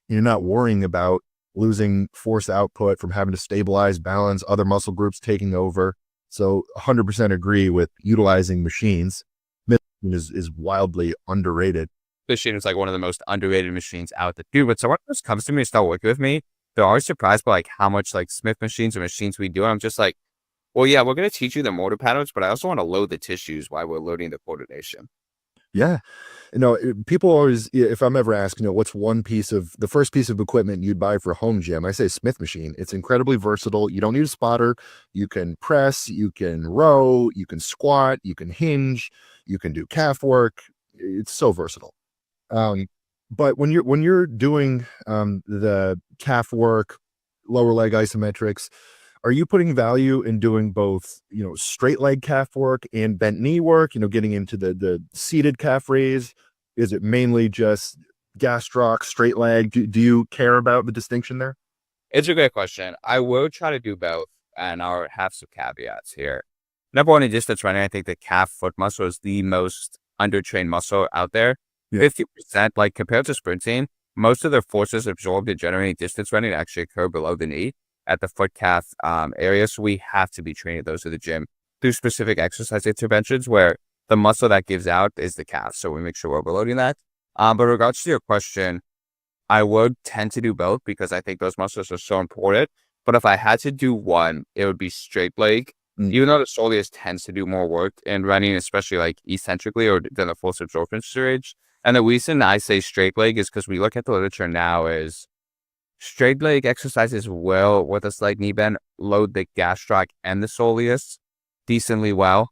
You're not worrying about losing force output from having to stabilize, balance, other muscle groups taking over. So 100% agree with utilizing machines. Is wildly underrated. Machine is like one of the most underrated machines out there. Dude, when someone first comes to me and start working with me, they're always surprised by like how much like Smith machines or machines we do. And I'm just like, well, yeah, we're going to teach you the motor patterns, but I also want to load the tissues while we're loading the coordination. Yeah. People always, if I'm ever asked, what's the first piece of equipment you'd buy for a home gym, I say Smith machine. It's incredibly versatile. You don't need a spotter. You can press, you can row, you can squat, you can hinge, you can do calf work. It's so versatile. But when you're doing the calf work, lower leg isometrics, are you putting value in doing both, straight leg calf work and bent knee work, getting into the seated calf raise? Is it mainly just gastroc, straight leg? Do you care about the distinction there? It's a great question. I will try to do both, and I'll have some caveats here. Number one, in distance running, I think the calf foot muscle is the most undertrained muscle out there. Yeah. 50%, like compared to sprinting, most of the forces absorbed in generating distance running actually occur below the knee at the foot calf area. So we have to be training those at the gym through specific exercise interventions where the muscle that gives out is the calf. So we make sure we're overloading that. But in regards to your question, I would tend to do both because I think those muscles are so important. But if I had to do one, it would be straight leg. Even though the soleus tends to do more work in running, especially like eccentrically or than the force absorption stage. And the reason I say straight leg is because we look at the literature now is straight leg exercises will, with a slight knee bend, load the gastroc and the soleus decently well.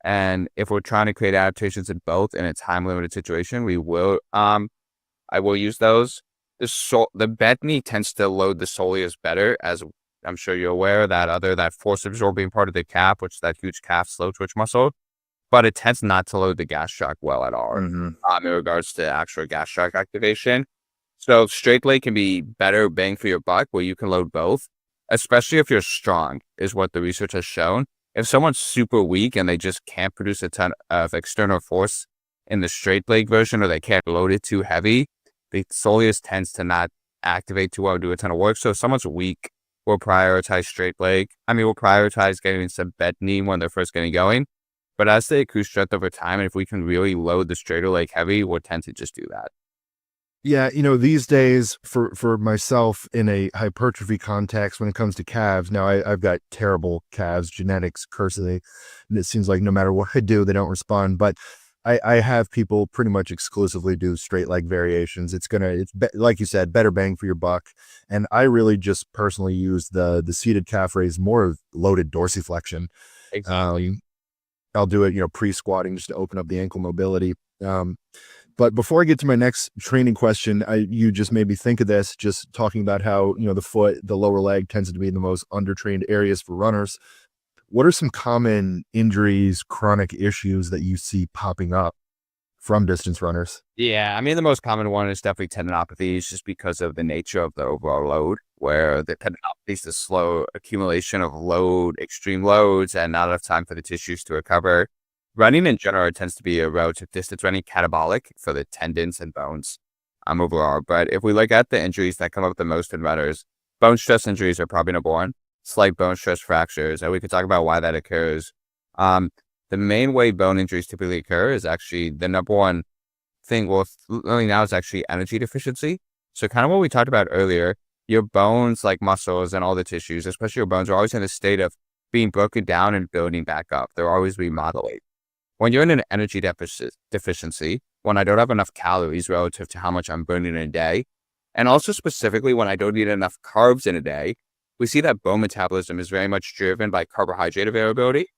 And if we're trying to create adaptations in both in a time limited situation, we will, I will use those. The bent knee tends to load the soleus better, as I'm sure you're aware, that force absorbing part of the calf, which is that huge calf slow twitch muscle, but it tends not to load the gastroc well at all in regards to actual gastroc activation. So straight leg can be better bang for your buck where you can load both, especially if you're strong, is what the research has shown. If someone's super weak and they just can't produce a ton of external force in the straight leg version, or they can't load it too heavy, the soleus tends to not activate too well, do a ton of work. So if someone's weak, we'll prioritize straight leg. We'll prioritize getting some bent knee when they're first getting going. But as they accrue strength over time, and if we can really load the straighter leg heavy, we'll tend to just do that. Yeah, these days for myself in a hypertrophy context when it comes to calves, now I've got terrible calves, genetics, cursedly, and it seems like no matter what I do, they don't respond. But I have people pretty much exclusively do straight leg variations. Like you said, better bang for your buck. And I really just personally use the seated calf raise, more of loaded dorsiflexion. Exactly. I'll do it, pre-squatting just to open up the ankle mobility. But before I get to my next training question, you just made me think of this, just talking about how, the foot, the lower leg tends to be the most undertrained areas for runners. What are some common injuries, chronic issues that you see popping up from distance runners? Yeah, I mean, the most common one is definitely tendinopathies, just because of the nature of the overall load, where the tendinopathy is the slow accumulation of load, extreme loads, and not enough time for the tissues to recover. Running in general tends to be a relative distance running catabolic for the tendons and bones overall. But if we look at the injuries that come up the most in runners, bone stress injuries are probably number one, slight bone stress fractures, and we could talk about why that occurs. The main way bone injuries typically occur is actually the number one thing, well, really now is actually energy deficiency. So kind of what we talked about earlier, your bones, like muscles and all the tissues, especially your bones, are always in a state of being broken down and building back up. They're always remodeling. When you're in an energy deficiency, when I don't have enough calories relative to how much I'm burning in a day, and also specifically when I don't eat enough carbs in a day, we see that bone metabolism is very much driven by carbohydrate availability.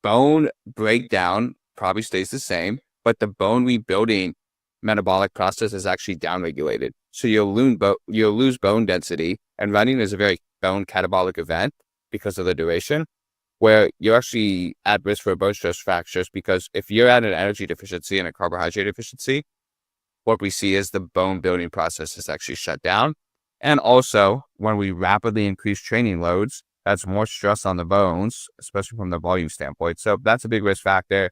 Bone breakdown probably stays the same, but the bone rebuilding metabolic process is actually downregulated. So you'll lose bone density, and running is a very bone catabolic event because of the duration, where you're actually at risk for bone stress fractures, because if you're at an energy deficiency and a carbohydrate deficiency, what we see is the bone building process is actually shut down. And also, when we rapidly increase training loads, that's more stress on the bones, especially from the volume standpoint. So that's a big risk factor.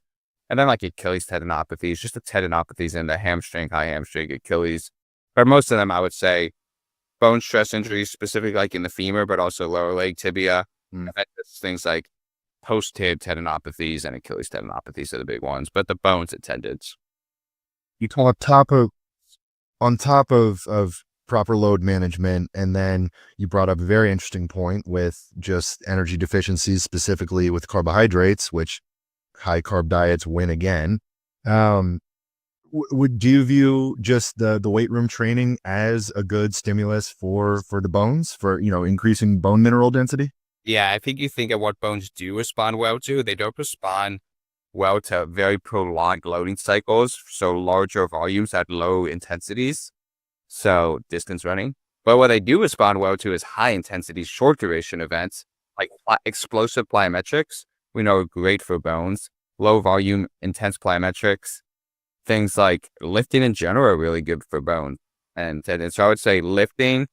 And then like Achilles tendinopathies, just the tendinopathies in the hamstring, high hamstring, Achilles. But most of them, I would say, bone stress injuries, specifically like in the femur, but also lower leg tibia. And then just things like post-tib tendinopathies and Achilles tendinopathies are the big ones, but the bones and tendons. You call on top of proper load management, and then you brought up a very interesting point with just energy deficiencies, specifically with carbohydrates, which high carb diets win again. Do you view just the weight room training as a good stimulus for the bones, for increasing bone mineral density? Yeah, I think you think of what bones do respond well to. They don't respond well to very prolonged loading cycles, so larger volumes at low intensities, so distance running. But what they do respond well to is high intensity, short duration events like explosive plyometrics. We know are great for bones. Low volume, intense plyometrics. Things like lifting in general are really good for bone. And so I would say lifting,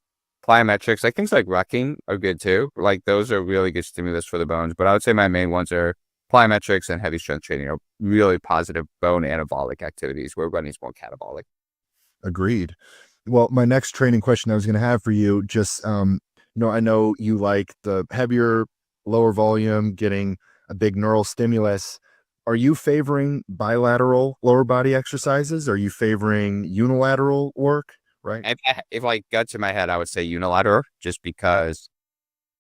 plyometrics, like things like rucking are good too. Like those are really good stimulus for the bones. But I would say my main ones are plyometrics and heavy strength training are really positive bone anabolic activities, where running is more catabolic. Agreed. Well, my next training question I was going to have for you, just, I know you like the heavier, lower volume, getting a big neural stimulus. Are you favoring bilateral lower body exercises? Are you favoring unilateral work? Right. If like got to my head, I would say unilateral, just because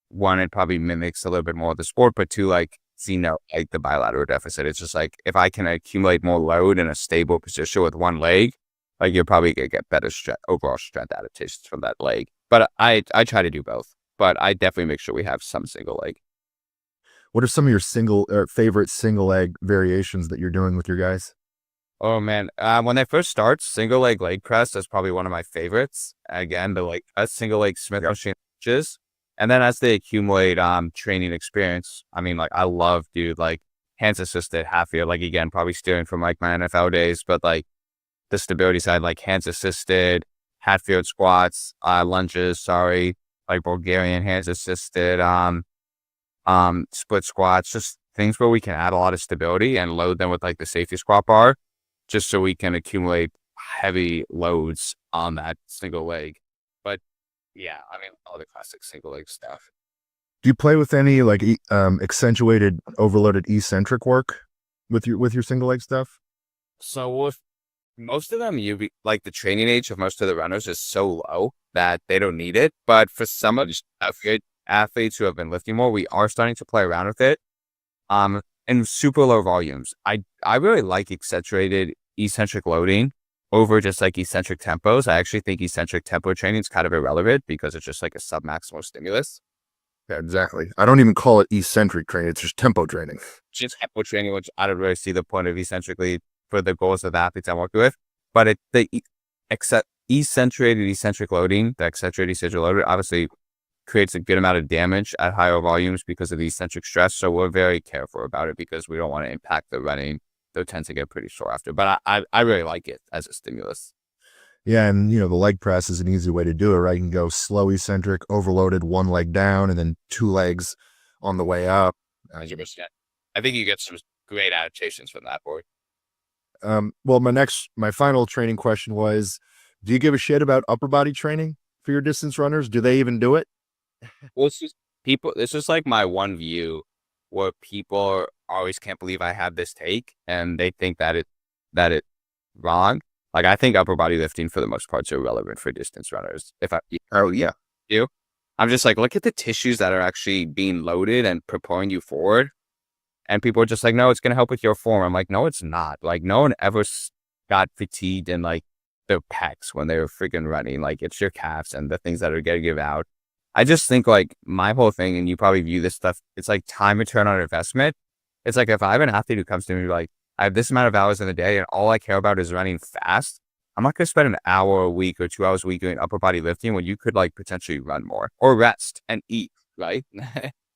one, it probably mimics a little bit more of the sport, but two, like, like the bilateral deficit. It's just like, if I can accumulate more load in a stable position with one leg, like you're probably gonna get better overall strength adaptations from that leg. But I try to do both, but I definitely make sure we have some single leg. What are some of your favorite single leg variations that you're doing with your guys? Oh man, when I first start, single leg press is probably one of my favorites. Again, the like a single leg Smith machine lunges, and then as they accumulate training experience, I mean, like I love, dude, like hands assisted half year. Like again, probably steering from like my NFL days, but like the stability side, like hands assisted, Hatfield squats, lunges, like Bulgarian hands assisted, split squats, just things where we can add a lot of stability and load them with like the safety squat bar, just so we can accumulate heavy loads on that single leg. But yeah, I mean, all the classic single leg stuff. Do you play with any like accentuated, overloaded eccentric work with your single leg stuff? So with most of them, like the training age of most of the runners is so low that they don't need it. But for some of the athletes who have been lifting more, we are starting to play around with it. In super low volumes. I really like accentuated eccentric loading over just like eccentric tempos. I actually think eccentric tempo training is kind of irrelevant because it's just like a submaximal stimulus. Yeah, exactly. I don't even call it eccentric training. It's just tempo training. Just tempo training, which I don't really see the point of eccentrically for the goals of the athletes I'm working with. But accentuated eccentric loading, the accentuated eccentric loading, obviously creates a good amount of damage at higher volumes because of the eccentric stress. So we're very careful about it because we don't want to impact the running. They'll tend to get pretty sore after. But I really like it as a stimulus. Yeah, and the leg press is an easy way to do it, right? You can go slow eccentric, overloaded, one leg down, and then two legs on the way up. 100%. I think you get some great adaptations from that board. Well, my final training question was, do you give a shit about upper body training for your distance runners? Do they even do it? Well, it's just like my one view where people always can't believe I have this take and they think that it's wrong. Like, I think upper body lifting for the most part is irrelevant for distance runners. Oh yeah. I'm just like, look at the tissues that are actually being loaded and propelling you forward. And people are just like, no, it's going to help with your form. I'm like, no, it's not. Like, no one ever got fatigued in like their pecs when they were freaking running. Like, it's your calves and the things that are getting give out. I just think like my whole thing, and you probably view this stuff, it's like time return on investment. It's like if I have an athlete who comes to me like, I have this amount of hours in the day and all I care about is running fast, I'm not going to spend an hour a week or 2 hours a week doing upper body lifting when you could like potentially run more or rest and eat, right?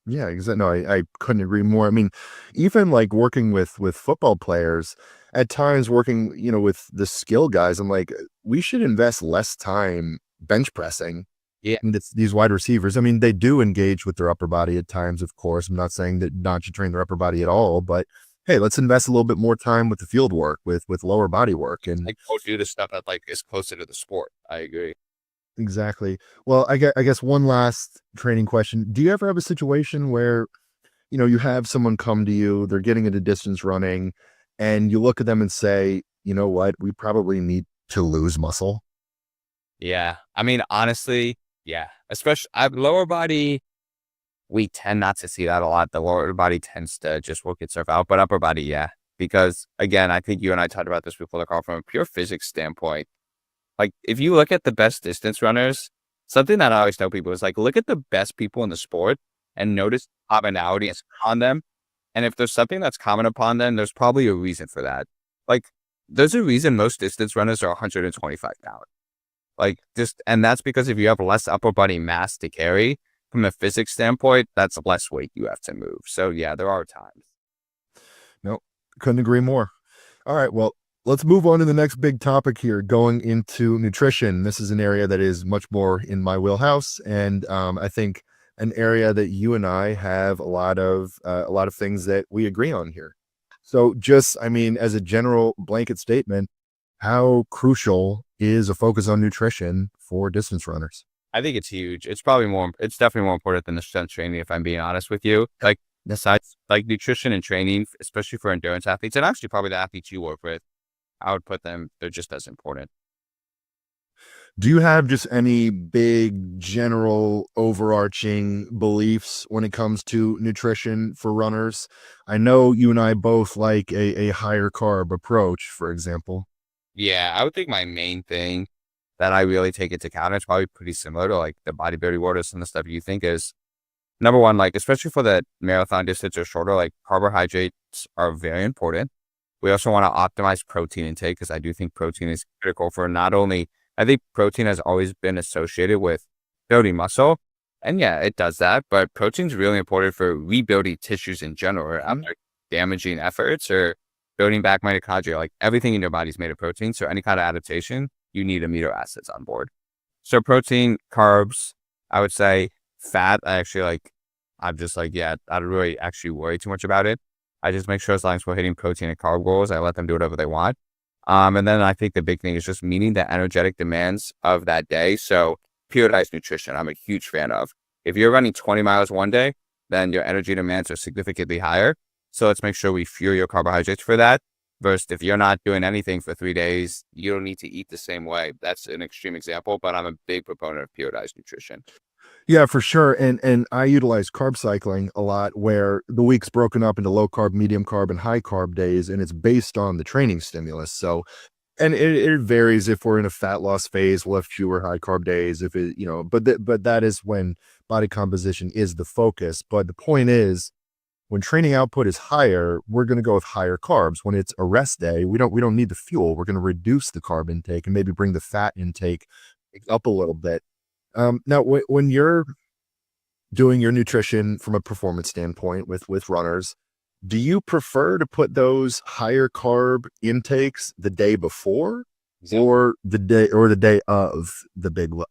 Yeah, exactly. No, I couldn't agree more. I mean, even like working with football players, at times working, with the skill guys, I'm like, we should invest less time bench pressing. Yeah. And these wide receivers, I mean, they do engage with their upper body at times, of course. I'm not saying that not to train their upper body at all, but hey, let's invest a little bit more time with the field work, with lower body work. And like go do the stuff that like is closer to the sport. I agree. exactly. Well, I guess one last training question. Do you ever have a situation where, you have someone come to you, they're getting into distance running, and you look at them and say, you know what, we probably need to lose muscle? Yeah. I mean, honestly, yeah. Especially lower body, we tend not to see that a lot. The lower body tends to just work itself out, but upper body, yeah. Because again, I think you and I talked about this before the call, from a pure physics standpoint. Like, if you look at the best distance runners, something that I always tell people is like, look at the best people in the sport and notice commonalities on them. And if there's something that's common upon them, there's probably a reason for that. Like, there's a reason most distance runners are 125 pounds. Like, and that's because if you have less upper body mass to carry, from a physics standpoint, that's less weight you have to move. So yeah, there are times. Nope, couldn't agree more. All right, well, let's move on to the next big topic here, going into nutrition. This is an area that is much more in my wheelhouse, and I think an area that you and I have a lot of things that we agree on here. So just, as a general blanket statement, how crucial is a focus on nutrition for distance runners? I think it's huge. It's definitely more important than the strength training, if I'm being honest with you. Like, besides like nutrition and training, especially for endurance athletes, and actually probably the athletes you work with, I would put them, they're just as important. Do you have just any big general overarching beliefs when it comes to nutrition for runners? I know you and I both like a higher carb approach, for example. Yeah, I would think my main thing that I really take into account, it's probably pretty similar to like the bodybuilding waters and the stuff you think, is number one, like especially for the marathon distance or shorter, like carbohydrates are very important. We also want to optimize protein intake because I do think protein is critical for not only, I think protein has always been associated with building muscle. And yeah, it does that, but protein is really important for rebuilding tissues in general, or after damaging efforts or building back mitochondria. Like, everything in your body is made of protein. So any kind of adaptation, you need amino acids on board. So protein, carbs, I would say fat. I'm just like, yeah, I don't really actually worry too much about it. I just make sure as long as we're hitting protein and carb goals, I let them do whatever they want. And then I think the big thing is just meeting the energetic demands of that day. So periodized nutrition, I'm a huge fan of. If you're running 20 miles one day, then your energy demands are significantly higher. So let's make sure we fuel your carbohydrates for that. Versus if you're not doing anything for 3 days, you don't need to eat the same way. That's an extreme example, but I'm a big proponent of periodized nutrition. Yeah, for sure. And I utilize carb cycling a lot, where the week's broken up into low carb, medium carb, and high carb days, and it's based on the training stimulus. So, and it varies. If we're in a fat loss phase, we'll have fewer high carb days. If it, but that is when body composition is the focus. But the point is, when training output is higher, we're going to go with higher carbs. When it's a rest day, we don't need the fuel. We're going to reduce the carb intake and maybe bring the fat intake up a little bit. Now, when you're doing your nutrition from a performance standpoint with runners, do you prefer to put those higher carb intakes the day before, or the day of the big load?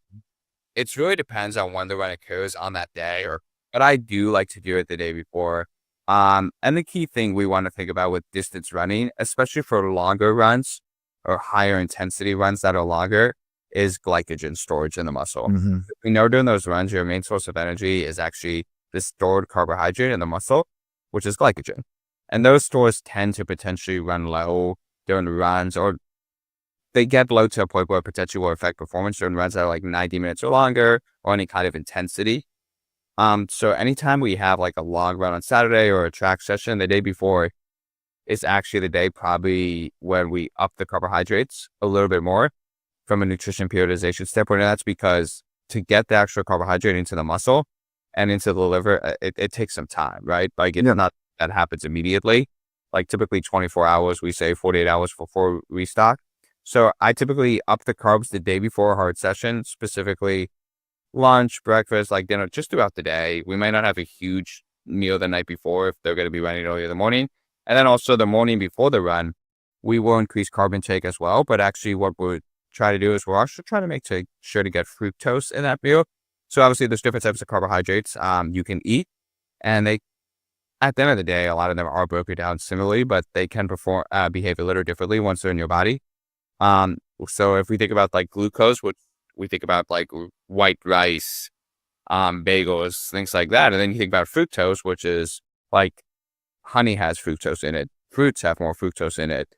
It really depends on when the run occurs on that day, but I do like to do it the day before. And the key thing we want to think about with distance running, especially for longer runs or higher intensity runs that are longer, is glycogen storage in the muscle. Mm-hmm. We know during those runs, your main source of energy is actually the stored carbohydrate in the muscle, which is glycogen. And those stores tend to potentially run low during the runs, or they get low to a point where it potentially will affect performance during runs that are like 90 minutes or longer, or any kind of intensity. So anytime we have like a long run on Saturday or a track session, the day before is actually the day probably when we up the carbohydrates a little bit more from a nutrition periodization standpoint. And that's because to get the actual carbohydrate into the muscle and into the liver, it takes some time, right? Like it's not that happens immediately. Like typically 24 hours, we say 48 hours before restock. So I typically up the carbs the day before a hard session, specifically lunch, breakfast, like dinner, just throughout the day. We might not have a huge meal the night before if they're going to be running early in the morning. And then also the morning before the run, we will increase carb intake as well. But actually what we'll try to do is we're also trying to make sure to get fructose in that meal. So obviously there's different types of carbohydrates you can eat. And they, at the end of the day, a lot of them are broken down similarly, but they can behave a little differently once they're in your body. So if we think about like glucose, which we think about like white rice, bagels, things like that. And then you think about fructose, which is like honey has fructose in it. Fruits have more fructose in it.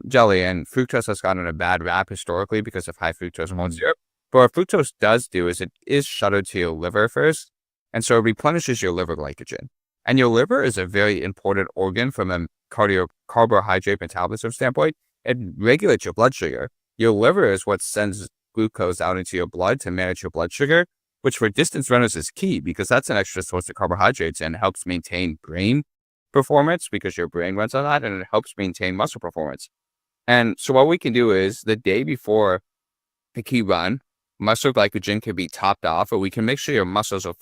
Jelly, and fructose has gotten a bad rap historically because of high fructose corn syrup. But what fructose does do is it is shuttled to your liver first. And so it replenishes your liver glycogen. And your liver is a very important organ from a carbohydrate metabolism standpoint. It regulates your blood sugar. Your liver is what sends glucose out into your blood to manage your blood sugar, which for distance runners is key because that's an extra source of carbohydrates and helps maintain brain performance because your brain runs on that, and it helps maintain muscle performance. And so what we can do is the day before the key run, muscle glycogen can be topped off, or we can make sure your muscles are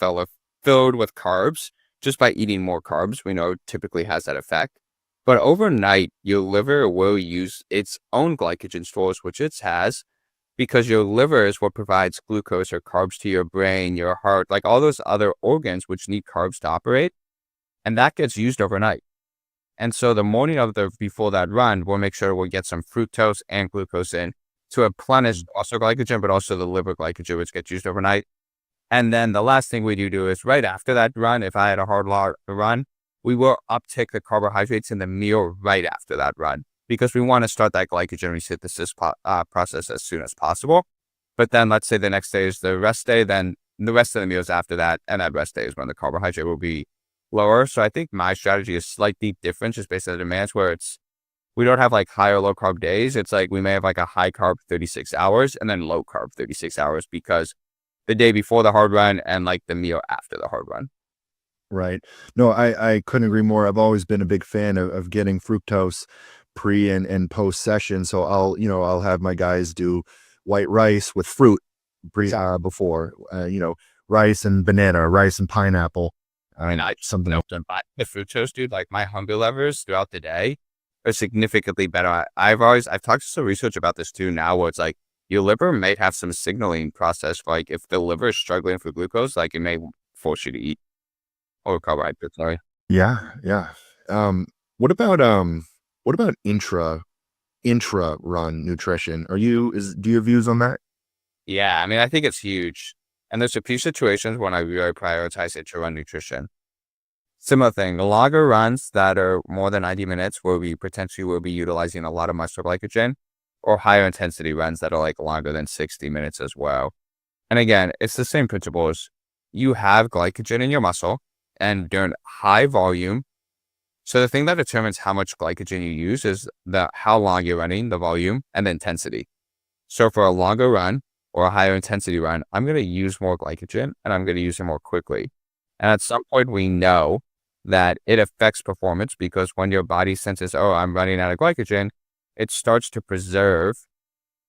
filled with carbs just by eating more carbs. We know typically has that effect. But overnight, your liver will use its own glycogen stores, which it has, because your liver is what provides glucose or carbs to your brain, your heart, like all those other organs which need carbs to operate. And that gets used overnight. And so the morning before that run, we'll make sure we'll get some fructose and glucose in to replenish also glycogen, but also the liver glycogen, which gets used overnight. And then the last thing we do is right after that run, if I had a hard run, we will uptick the carbohydrates in the meal right after that run, because we want to start that glycogen resynthesis process as soon as possible. But then let's say the next day is the rest day, then the rest of the meals after that, and that rest day is when the carbohydrate will be lower. So I think my strategy is slightly different just based on the demands, where we don't have like high or low carb days. It's like we may have like a high carb 36 hours and then low carb 36 hours because the day before the hard run and like the meal after the hard run. Right. No, I couldn't agree more. I've always been a big fan of getting fructose pre and post session. So I'll have my guys do white rice with fruit before, rice and banana, rice and pineapple. I mean, something else. The fructose, dude, like my hunger levels throughout the day are significantly better. I've talked to some research about this too now, where it's like your liver may have some signaling process. Like if the liver is struggling for glucose, like it may force you to eat or carbohydrates. Sorry. Yeah. What about intra run nutrition? Do you have views on that? Yeah, I mean, I think it's huge. And there's a few situations when I really prioritize intra-run nutrition. Similar thing, the longer runs that are more than 90 minutes where we potentially will be utilizing a lot of muscle glycogen, or higher intensity runs that are like longer than 60 minutes as well. And again, it's the same principles. You have glycogen in your muscle and during high volume. So the thing that determines how much glycogen you use is how long you're running, the volume, and the intensity. So for a longer run or a higher intensity run, I'm going to use more glycogen and I'm going to use it more quickly. And at some point we know that it affects performance because when your body senses, oh, I'm running out of glycogen, it starts to preserve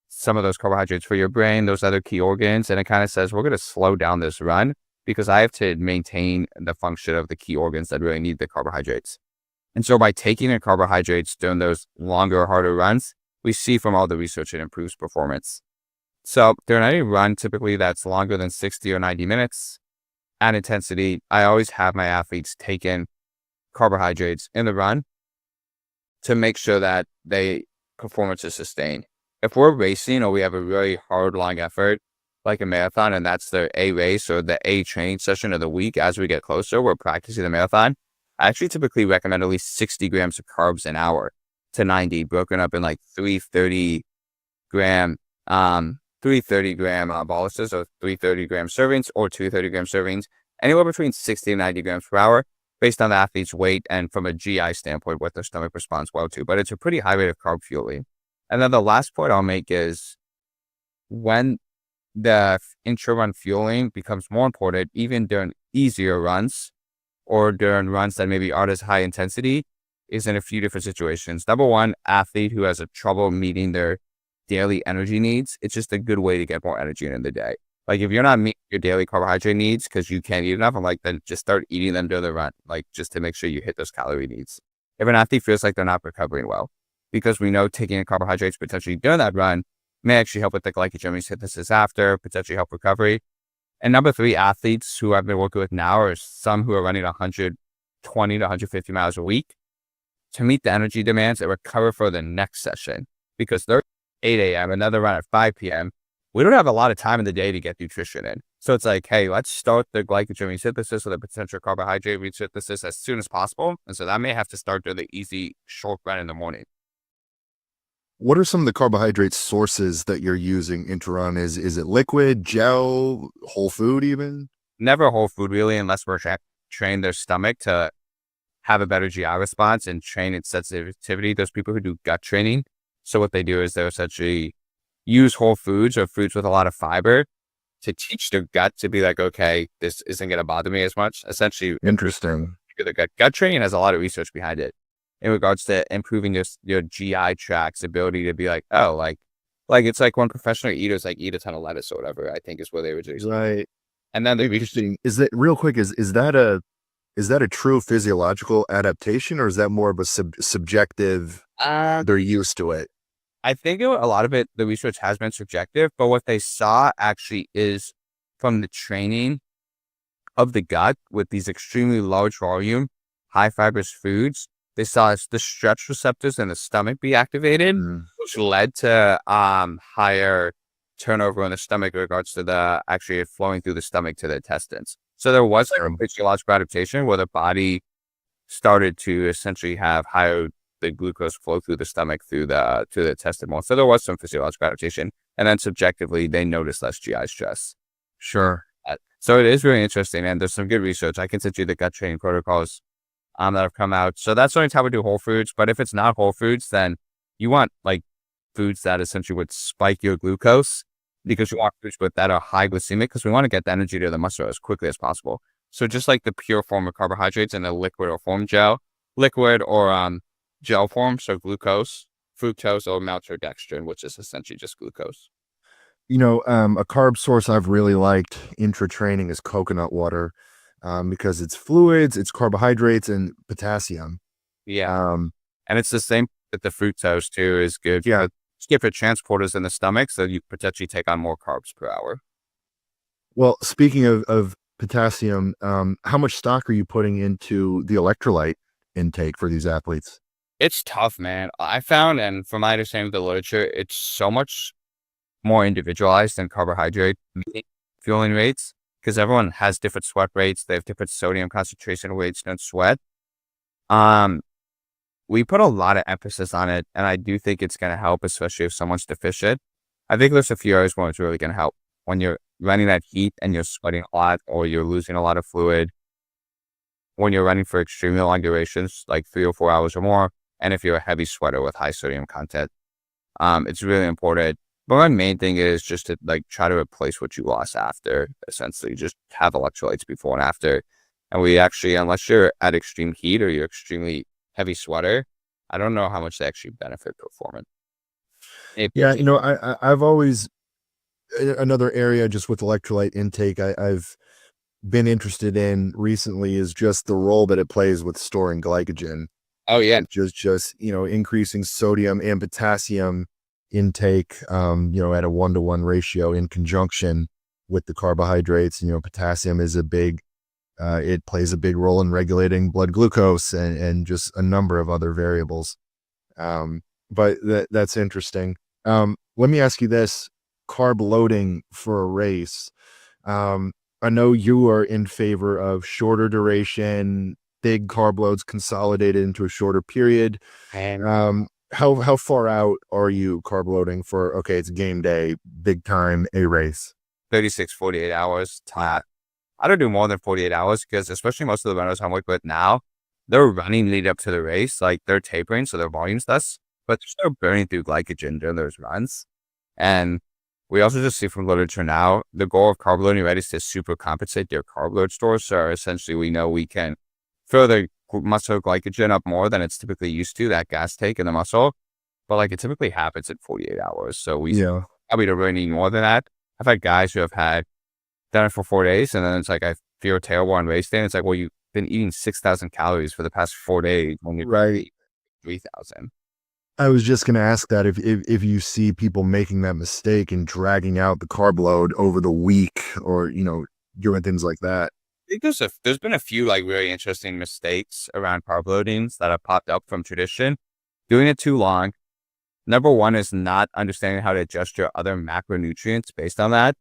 some of those carbohydrates for your brain, those other key organs. And it kind of says, we're going to slow down this run because I have to maintain the function of the key organs that really need the carbohydrates. And so by taking in carbohydrates during those longer, harder runs, we see from all the research it improves performance. So during any run, typically that's longer than 60 or 90 minutes at intensity, I always have my athletes take in carbohydrates in the run to make sure that performance is sustained. If we're racing or we have a really hard, long effort, like a marathon, and that's the A race or the A training session of the week, as we get closer, we're practicing the marathon, I actually typically recommend at least 60 grams of carbs an hour to 90, broken up in like 330 gram boluses, or 330 gram servings, or 230 gram servings, anywhere between 60 and 90 grams per hour, based on the athlete's weight and from a GI standpoint, what their stomach responds well to. But it's a pretty high rate of carb fueling. And then the last point I'll make is when the intra-run fueling becomes more important, even during easier runs, or during runs that maybe aren't as high intensity, is in a few different situations. Number one, athlete who has a trouble meeting their daily energy needs. It's just a good way to get more energy in the day. Like if you're not meeting your daily carbohydrate needs because you can't eat enough, I'm like, then just start eating them during the run, like just to make sure you hit those calorie needs. If an athlete feels like they're not recovering well, because we know taking in carbohydrates potentially during that run may actually help with the glycogen synthesis after, potentially help recovery. And number three, athletes who I've been working with now are some who are running 120 to 150 miles a week to meet the energy demands and recover for the next session, because they're 8 a.m., another run at 5 p.m. We don't have a lot of time in the day to get nutrition in. So it's like, hey, let's start the glycogen resynthesis or the potential carbohydrate resynthesis as soon as possible. And so that may have to start during the easy short run in the morning. What are some of the carbohydrate sources that you're using intra-run? Is it liquid, gel, whole food even? Never whole food really, unless we're train their stomach to have a better GI response and train its sensitivity. Those people who do gut training. So what they do is they'll essentially use whole foods or foods with a lot of fiber to teach their gut to be like, okay, this isn't going to bother me as much. Essentially, Interesting. the gut training has a lot of research behind it in regards to improving your GI tract's ability to be like, oh, like it's like when professional eaters like eat a ton of lettuce or whatever, I think is where they originally started. Right. And then they Interesting. Is that real quick? Is that a true physiological adaptation, or is that more of a subjective? They're used to it. I think a lot of it, the research has been subjective, but what they saw actually is from the training of the gut with these extremely large volume, high fibrous foods, they saw the stretch receptors in the stomach be activated, which led to higher turnover in the stomach in regards to the actually flowing through the stomach to the intestines. So there was like a physiological adaptation where the body started to essentially have higher the glucose flow through the stomach to the intestine wall. So there was some physiological adaptation, and then subjectively they noticed less GI stress. Sure. So it is really interesting, and there's some good research. I can send you the gut training protocols that have come out. So that's the only time we do whole foods. But if it's not whole foods, then you want like foods that essentially would spike your glucose, because you want foods that are high glycemic, because we want to get the energy to the muscle as quickly as possible. So just like the pure form of carbohydrates in a liquid or liquid or gel form, so glucose, fructose, or maltodextrin, which is essentially just glucose. You know, a carb source I've really liked intra-training is coconut water, because it's fluids, it's carbohydrates, and potassium. Yeah. And it's the same with the fructose too, is good. Yeah. It's good for transporters in the stomach, so you potentially take on more carbs per hour. Well, speaking of potassium, how much stock are you putting into the electrolyte intake for these athletes? It's tough, man. I found, and from my understanding of the literature, it's so much more individualized than carbohydrate fueling rates. because everyone has different sweat rates. They have different sodium concentration weights and sweat. We put a lot of emphasis on it, and I do think it's going to help, especially if someone's deficient. I think there's a few areas where it's really going to help. When you're running that heat and you're sweating a lot, or you're losing a lot of fluid, when you're running for extremely long durations, like 3 or 4 hours or more, and if you're a heavy sweater with high sodium content, it's really important. But my main thing is just to like try to replace what you lost after, essentially just have electrolytes before and after. And we actually, unless you're at extreme heat or you're extremely heavy sweater, I don't know how much they actually benefit performance. Yeah, I've always, another area just with electrolyte intake I've been interested in recently is just the role that it plays with storing glycogen. Oh yeah, just increasing sodium and potassium intake, at a 1-to-1 ratio in conjunction with the carbohydrates. Potassium is it plays a big role in regulating blood glucose and just a number of other variables. But that's interesting. Let me ask you this: carb loading for a race. I know you are in favor of shorter duration, big carb loads consolidated into a shorter period. and How far out are you carb loading for, okay, it's game day, big time, a race? 36, 48 hours. I don't do more than 48 hours because especially most of the runners I'm working with now, they're running lead up to the race. Like they're tapering, so their volume's less, but they're still burning through glycogen during those runs. And we also just see from literature now, the goal of carb loading, right, is to super compensate your carb load stores. So essentially we know we can fill the muscle glycogen up more than it's typically used to, that gas take in the muscle. But like it typically happens in 48 hours. So we probably don't really need more than that. I've had guys who have done it for 4 days, and then it's like, I feel terrible on race day. And it's like, well, you've been eating 6,000 calories for the past 4 days when you're Right. 3,000. I was just going to ask that if you see people making that mistake and dragging out the carb load over the week, or, doing things like that. I think there's been a few like really interesting mistakes around carb loadings that have popped up from tradition. Doing it too long. Number one is not understanding how to adjust your other macronutrients based on that.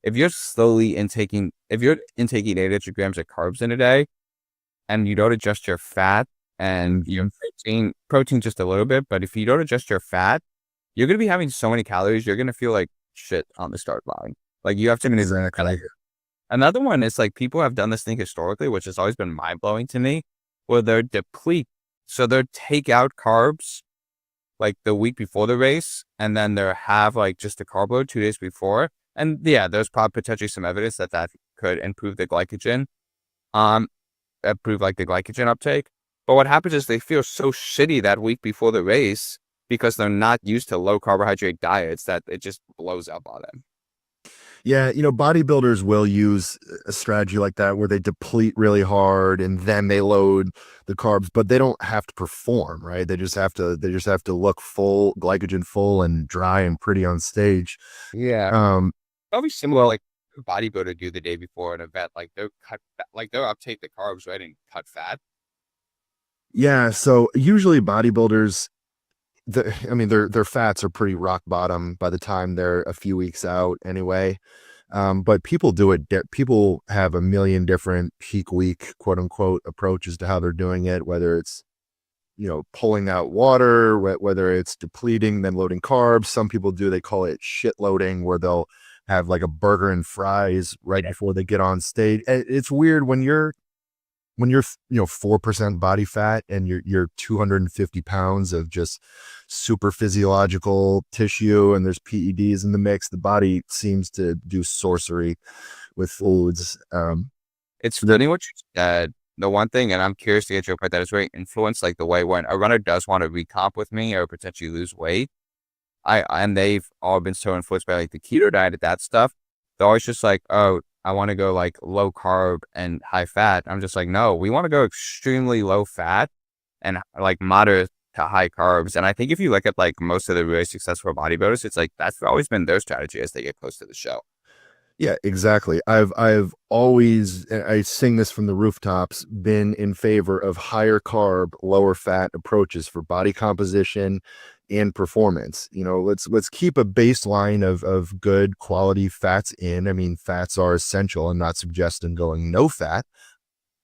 If you're intaking 800 grams of carbs in a day, and you don't adjust your fat and your protein just a little bit, but if you don't adjust your fat, you're going to be having so many calories, you're going to feel like shit on the start line. Like you have to Exactly. Another one is like people have done this thing historically, which has always been mind blowing to me, where they're deplete. So they'll take out carbs like the week before the race, and then they'll have like just a carb load 2 days before. And yeah, there's probably potentially some evidence that could improve the glycogen, improve like the glycogen uptake. But what happens is they feel so shitty that week before the race because they're not used to low carbohydrate diets that it just blows up on them. Yeah, bodybuilders will use a strategy like that where they deplete really hard and then they load the carbs, but they don't have to perform, right? They just have to look full, glycogen full and dry and pretty on stage. Yeah. Probably similar like a bodybuilder do the day before an event, like they'll uptake the carbs, right, and cut fat. Yeah, so usually bodybuilders, their fats are pretty rock bottom by the time they're a few weeks out anyway. But people do it. People have a million different peak week, quote unquote, approaches to how they're doing it, whether it's, pulling out water, whether it's depleting, then loading carbs. Some people they call it shit loading, where they'll have like a burger and fries right before they get on stage. It's weird when you're 4% body fat and you're 250 pounds of just super physiological tissue, and there's PEDs in the mix. The body seems to do sorcery with foods. It's funny what you said. The one thing, and I'm curious to get your point, that is very influenced, like the way when a runner does want to recomp with me or potentially lose weight, and they've all been so influenced by like the keto diet, that stuff. They're always just like, oh, I want to go like low carb and high fat. I'm just like, no, we want to go extremely low fat and like moderate to high carbs. And I think if you look at like most of the really successful bodybuilders, it's like that's always been their strategy as they get close to the show. Yeah, exactly. I've always, I sing this from the rooftops, been in favor of higher carb, lower fat approaches for body composition and performance. Let's keep a baseline of good quality fats in. I mean, fats are essential. I'm not suggesting going no fat.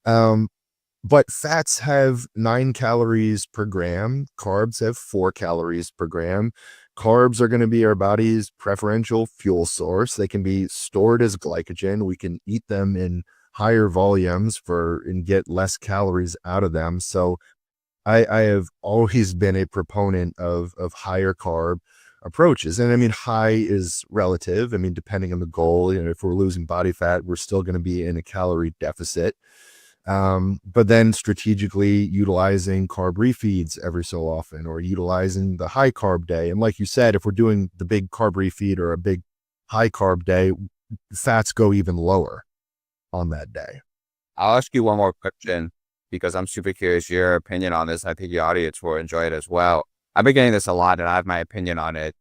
But fats have 9 calories per gram. Carbs have 4 calories per gram. Carbs are going to be our body's preferential fuel source. They can be stored as glycogen. We can eat them in higher volumes and get less calories out of them. So I have always been a proponent of higher carb approaches. And I mean, high is relative. I mean, depending on the goal, if we're losing body fat, we're still going to be in a calorie deficit. But then strategically utilizing carb refeeds every so often, or utilizing the high carb day. And like you said, if we're doing the big carb refeed or a big high carb day, fats go even lower on that day. I'll ask you one more question because I'm super curious your opinion on this. I think your audience will enjoy it as well. I've been getting this a lot and I have my opinion on it.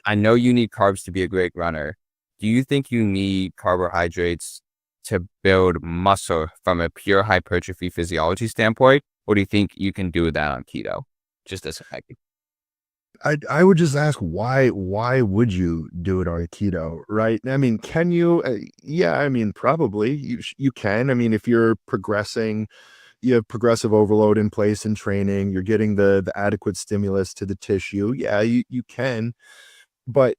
I know you need carbs to be a great runner. Do you think you need carbohydrates to build muscle from a pure hypertrophy physiology standpoint? Or do you think you can do that on keto? Just as effective. I would just ask why would you do it on keto, right? I mean, can you? Yeah, I mean, probably you can. I mean, if you're progressing, you have progressive overload in place in training, you're getting the adequate stimulus to the tissue. Yeah, you can, but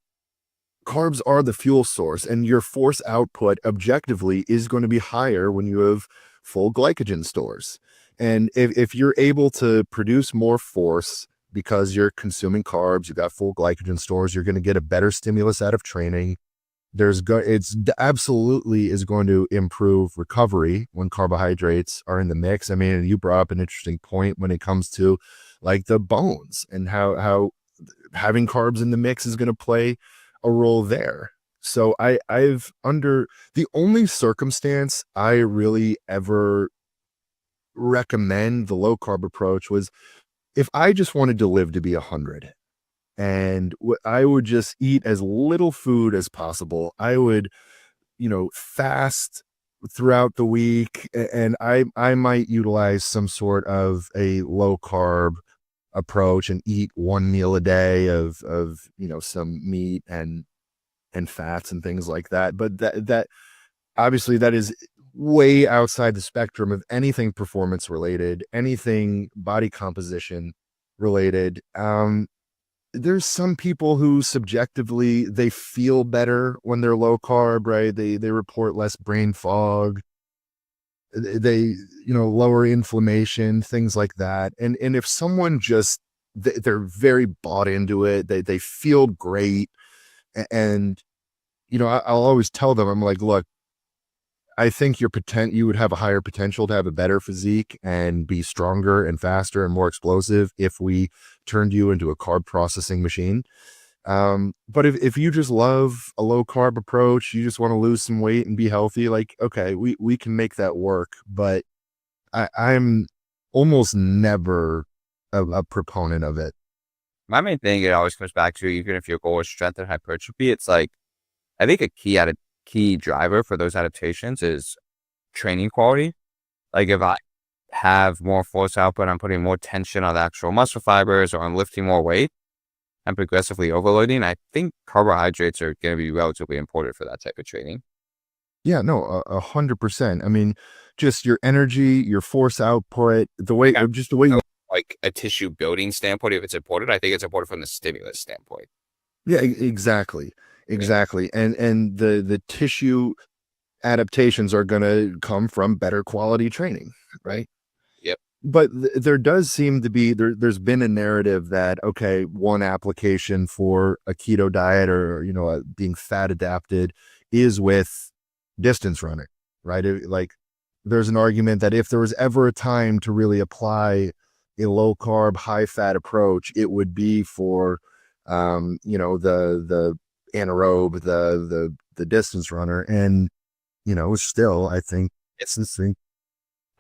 carbs are the fuel source, and your force output objectively is going to be higher when you have full glycogen stores. And if you're able to produce more force because you're consuming carbs, you got full glycogen stores, you're going to get a better stimulus out of training. It's absolutely is going to improve recovery when carbohydrates are in the mix. I mean, you brought up an interesting point when it comes to like the bones and how having carbs in the mix is going to play a role there. So I've under the only circumstance I really ever recommend the low carb approach was if I just wanted to live to be 100 and I would just eat as little food as possible. I would, fast throughout the week, and I might utilize some sort of a low carb approach and eat one meal a day of some meat and fats and things like that. But that obviously that is way outside the spectrum of anything performance related, anything body composition related. There's some people who subjectively they feel better when they're low carb, right? They report less brain fog. They lower inflammation, things like that. And if someone just they're very bought into it, they feel great, and I'll always tell them, I'm like, look, I think you would have a higher potential to have a better physique and be stronger and faster and more explosive if we turned you into a carb processing machine. But if you just love a low carb approach, you just want to lose some weight and be healthy, like, okay, we can make that work. But I'm almost never a proponent of it. My main thing, it always comes back to, even if your goal is strength and hypertrophy, it's like, I think a key driver for those adaptations is training quality. Like if I have more force output, I'm putting more tension on the actual muscle fibers, or I'm lifting more weight, I'm progressively overloading. I think carbohydrates are going to be relatively important for that type of training. Yeah, no, 100%. I mean, just your energy, your force output, just the way you, like a tissue building standpoint, if it's important, I think it's important from the stimulus standpoint. yeah, exactly. And the tissue adaptations are going to come from better quality training, right? Yep. But there does seem to be there's been a narrative that, okay, one application for a keto diet or being fat adapted is with distance running, right? Like there's an argument that if there was ever a time to really apply a low carb, high fat approach, it would be for the anaerobe, the distance runner. And still I think it's the thing.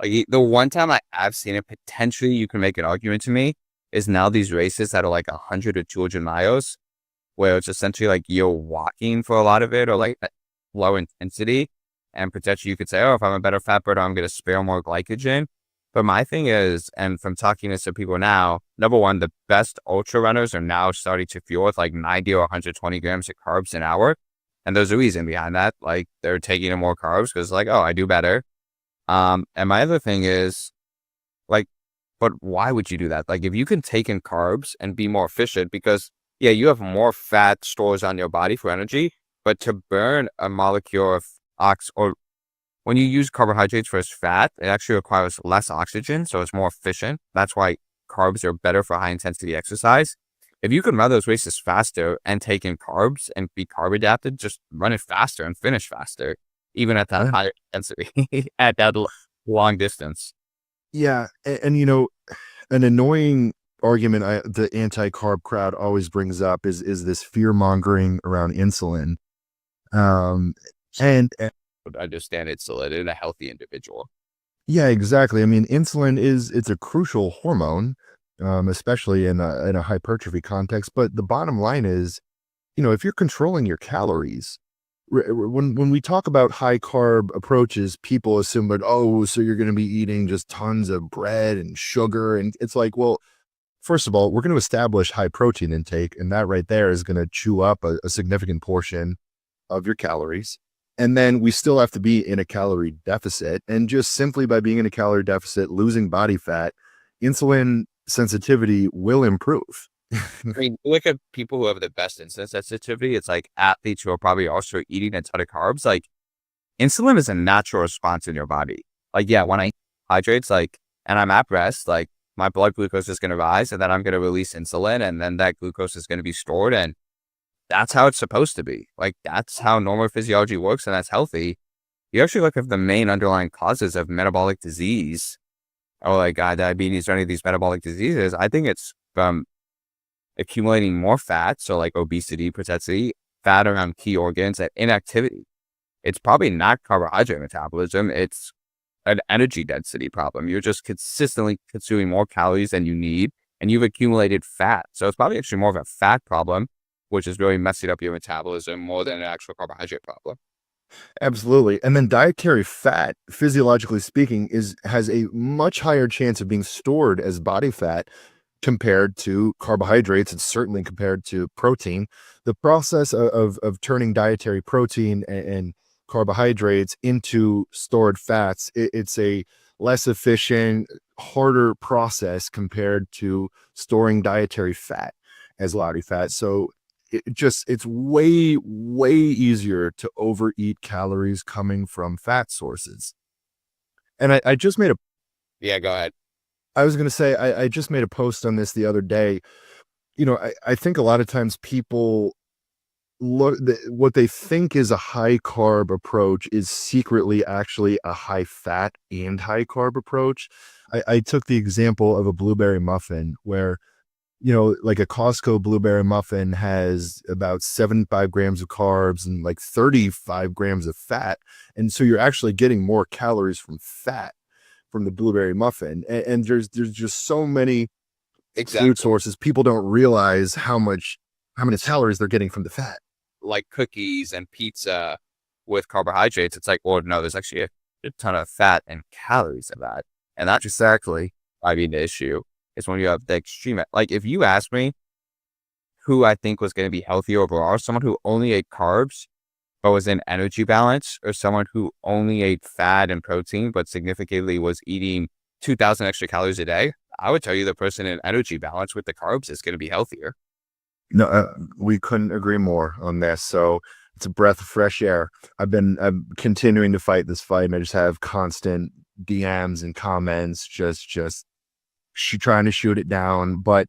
Like the one time I've seen it potentially you can make an argument to me is now these races that are like 100 or 200 miles, where it's essentially like you're walking for a lot of it, or like low intensity, and potentially you could say, oh, if I'm a better fat burner, I'm going to spare more glycogen. But my thing is, and from talking to some people now, number one, the best ultra runners are now starting to fuel with like 90 or 120 grams of carbs an hour. And there's a reason behind that. Like they're taking in more carbs because like, oh, I do better. And my other thing is like, but why would you do that? Like if you can take in carbs and be more efficient, because yeah, you have more fat stores on your body for energy, but to burn a molecule of or when you use carbohydrates versus fat, it actually requires less oxygen, so it's more efficient. That's why carbs are better for high intensity exercise. If you can run those races faster and take in carbs and be carb adapted, just run it faster and finish faster, even at that higher intensity, at that long distance. Yeah. And you know, an annoying argument the anti-carb crowd always brings up is this fear mongering around insulin. And Understand insulin in a healthy individual. yeah, exactly. I mean, insulin it's a crucial hormone, especially in a hypertrophy context. But the bottom line is, you know, if you're controlling your calories, when we talk about high carb approaches, people assume that, oh, so you're going to be eating just tons of bread and sugar. And it's like, well, first of all, we're going to establish high protein intake, and that right there is going to chew up a significant portion of your calories. And then we still have to be in a calorie deficit. And just simply by being in a calorie deficit, losing body fat, insulin sensitivity will improve. I mean, look at people who have the best insulin sensitivity. It's like athletes who are probably also eating a ton of carbs. Like insulin is a natural response in your body. Like, yeah, when I eat hydrates, like, and I'm at rest, like my blood glucose is going to rise and then I'm going to release insulin and then that glucose is going to be stored. And that's how it's supposed to be. Like, that's how normal physiology works and that's healthy. You actually look at the main underlying causes of metabolic disease or like diabetes or any of these metabolic diseases. I think it's from accumulating more fat, so like obesity, potentially fat around key organs, and inactivity. It's probably not carbohydrate metabolism. It's an energy density problem. You're just consistently consuming more calories than you need, and you've accumulated fat. So it's probably actually more of a fat problem, which is really messing up your metabolism more than an actual carbohydrate problem. Absolutely. And then dietary fat, physiologically speaking, has a much higher chance of being stored as body fat compared to carbohydrates, and certainly compared to protein. The process of turning dietary protein and carbohydrates into stored fats, it's a less efficient, harder process compared to storing dietary fat as body fat. So it's way, way easier to overeat calories coming from fat sources. And I just made a Yeah, go ahead. I was going to say, I just made a post on this the other day. You know, I think a lot of times people what they think is a high carb approach is secretly actually a high fat and high carb approach. I took the example of a blueberry muffin where, you know, like a Costco blueberry muffin has about 75 grams of carbs and like 35 grams of fat. And so you're actually getting more calories from fat from the blueberry muffin. And there's just so many food sources. People don't realize how many calories they're getting from the fat. Like cookies and pizza with carbohydrates, it's like, well, no, there's actually a ton of fat and calories in that. And that's exactly, I mean, the issue is when you have the extreme, like if you ask me who I think was going to be healthy overall, someone who only ate carbs but was in energy balance, or someone who only ate fat and protein but significantly was eating 2,000 extra calories a day, I would tell you the person in energy balance with the carbs is going to be healthier. No, we couldn't agree more on this. So it's a breath of fresh air. I'm continuing to fight this fight, and I just have constant DMs and comments, just trying to shoot it down. But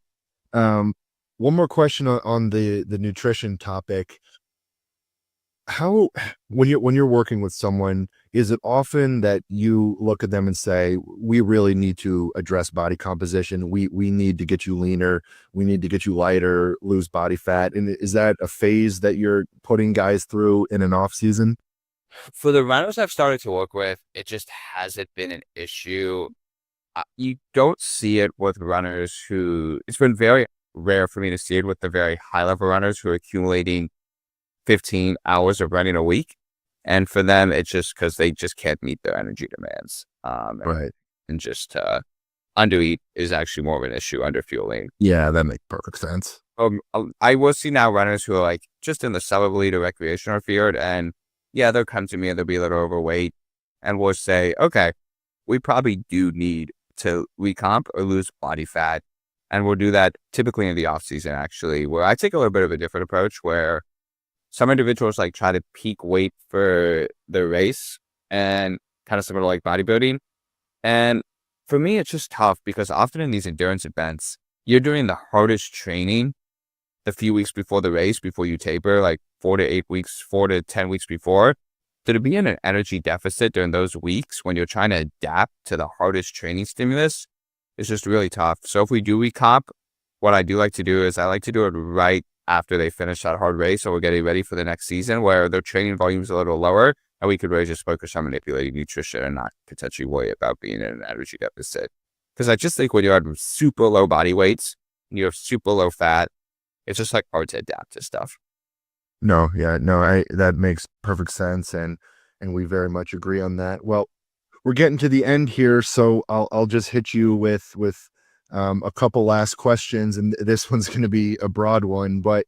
one more question on the nutrition topic. How, when you're working with someone, is it often that you look at them and say, we really need to address body composition, we need to get you leaner, we need to get you lighter, lose body fat? And is that a phase that you're putting guys through in an off season? For the runners I've started to work with, it just hasn't been an issue. You don't see it with runners it's been very rare for me to see it with the very high level runners who are accumulating 15 hours of running a week. And for them, it's just because they just can't meet their energy demands. Right. and just undereat is actually more of an issue, under fueling. Yeah, that makes perfect sense. I will see now runners who are like just in the cellular or recreational field, and yeah, they'll come to me and they'll be a little overweight, and we'll say, okay, we probably do need to recomp or lose body fat. And we'll do that typically in the off season, actually, where I take a little bit of a different approach where some individuals like try to peak weight for the race and kind of similar like bodybuilding. And for me, it's just tough because often in these endurance events, you're doing the hardest training the few weeks before the race, before you taper, like 4 to 10 weeks before. So to be in an energy deficit during those weeks when you're trying to adapt to the hardest training stimulus is just really tough. So if we do recomp, what I do like to do is I like to do it right after they finish that hard race, so we're getting ready for the next season where their training volume is a little lower, and we could really just focus on manipulating nutrition and not potentially worry about being in an energy deficit. Because I just think when you're at super low body weights and you have super low fat, it's just like hard to adapt to stuff. No, yeah, no, that makes perfect sense, and we very much agree on that. Well, we're getting to the end here, so I'll just hit you with a couple last questions, and this one's going to be a broad one, but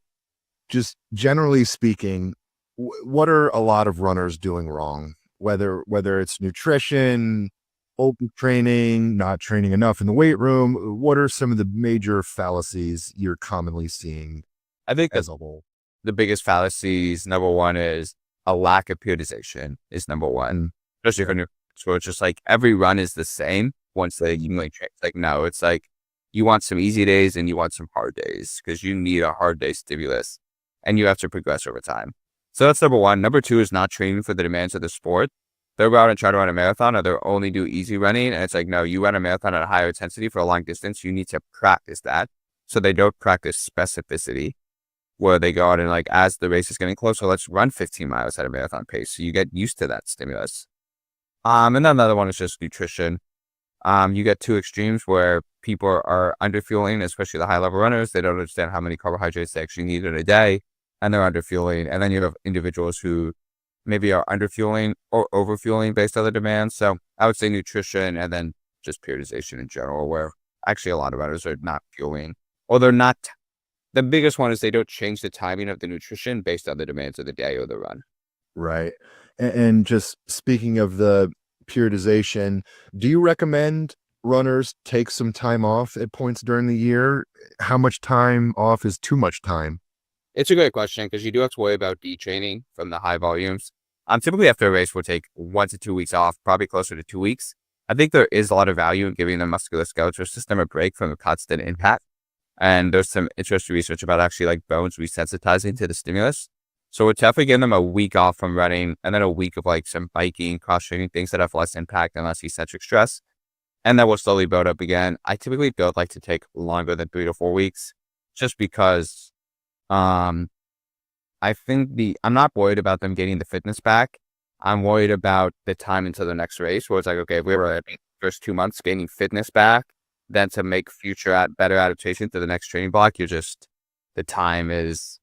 just generally speaking, what are a lot of runners doing wrong? Whether it's nutrition, open training, not training enough in the weight room, what are some of the major fallacies you're commonly seeing I think as a whole? the biggest fallacies, number one, is a lack of periodization is number one. Especially for new, so it's just like every run is the same once they accumulate train. Like, no, it's like you want some easy days and you want some hard days because you need a hard day stimulus and you have to progress over time. So that's number one. Number two is not training for the demands of the sport. They'll go out and try to run a marathon, or they'll only do easy running. And it's like, no, you run a marathon at a higher intensity for a long distance. You need to practice that. So they don't practice specificity, where they go out and like, as the race is getting closer, let's run 15 miles at a marathon pace. So you get used to that stimulus. And then another one is just nutrition. You get two extremes where people are underfueling, especially the high level runners. They don't understand how many carbohydrates they actually need in a day, and they're underfueling. And then you have individuals who maybe are underfueling or overfueling based on the demand. So I would say nutrition, and then just periodization in general, where actually a lot of runners are not fueling, or they're not. The biggest one is they don't change the timing of the nutrition based on the demands of the day or the run. Right. And just speaking of the periodization, do you recommend runners take some time off at points during the year? How much time off is too much time? It's a great question because you do have to worry about detraining from the high volumes. Typically after a race, we'll take 1 to 2 weeks off, probably closer to 2 weeks. I think there is a lot of value in giving the musculoskeletal system a break from the constant impact. And there's some interesting research about actually like bones resensitizing to the stimulus. So we're definitely giving them a week off from running, and then a week of like some biking, cross training, things that have less impact and less eccentric stress. And then we'll slowly build up again. I typically don't like to take longer than 3 to 4 weeks, just because I think I'm not worried about them getting the fitness back. I'm worried about the time until the next race, where it's like, okay, if we were at the first 2 months gaining fitness back, then to make future better adaptation to the next training block, the time is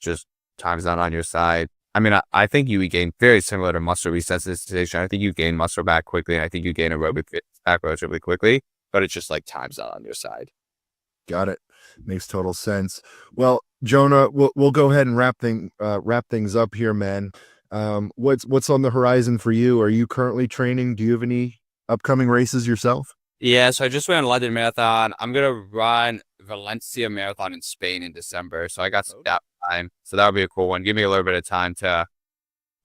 just, time's not on your side. I mean, I think you gain very similar to muscle resensitization. I think you gain muscle back quickly, and I think you gain aerobic fitness back relatively quickly, but it's just like time's not on your side. Got it. Makes total sense. Well, Jonah, we'll go ahead and wrap things up here, man. What's on the horizon for you? Are you currently training? Do you have any upcoming races yourself? Yeah, so I just ran a London Marathon. I'm going to run Valencia Marathon in Spain in December. So I got some time. So that'll be a cool one. Give me a little bit of time to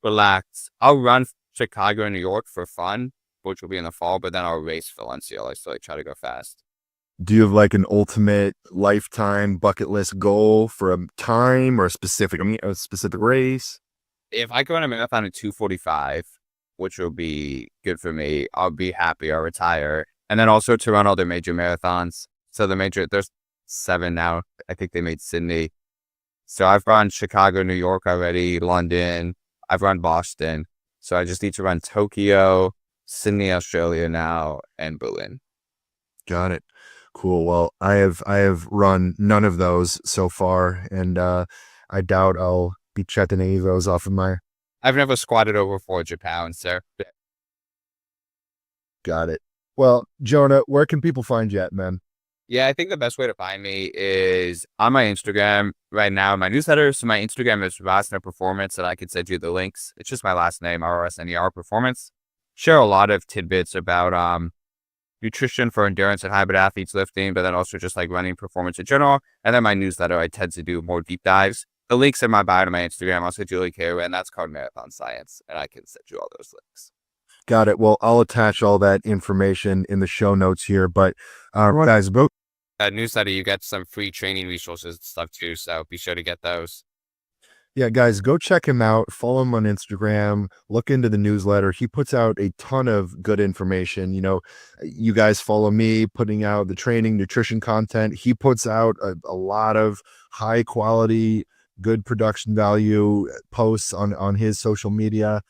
relax. I'll run Chicago and New York for fun, which will be in the fall, but then I'll race Valencia. I still try to go fast. Do you have like an ultimate lifetime bucket list goal for a time or a specific race? If I go on a marathon in 2:45, which will be good for me, I'll be happy. I'll retire. And then also to run all the major marathons. So there's 7 now. I think they made Sydney. So I've run Chicago, New York already, London. I've run Boston. So I just need to run Tokyo, Sydney, Australia now, and Berlin. Got it. Cool. Well, I have run none of those so far, and I doubt I'll be checking any of those off of my. I've never squatted over 400 pounds, sir. Got it. Well, Jonah, where can people find you at, man? Yeah, I think the best way to find me is on my Instagram right now, my newsletter. So my Instagram is Rosner Performance, and I can send you the links. It's just my last name, ROSNER Performance. Share a lot of tidbits about nutrition for endurance and hybrid athletes lifting, but then also just like running performance in general. And then my newsletter, I tend to do more deep dives. The links in my bio to my Instagram, I'll send you a link here, and that's called Marathon Science, and I can send you all those links. Got it. Well, I'll attach all that information in the show notes here. But guys, about Newsletter, you get some free training resources and stuff too, so be sure to get those. yeah, guys, go check him out. Follow him on Instagram. Look into the newsletter. He puts out a ton of good information. You guys follow me putting out the training, nutrition content. He puts out a lot of high quality, good production value posts on his social media.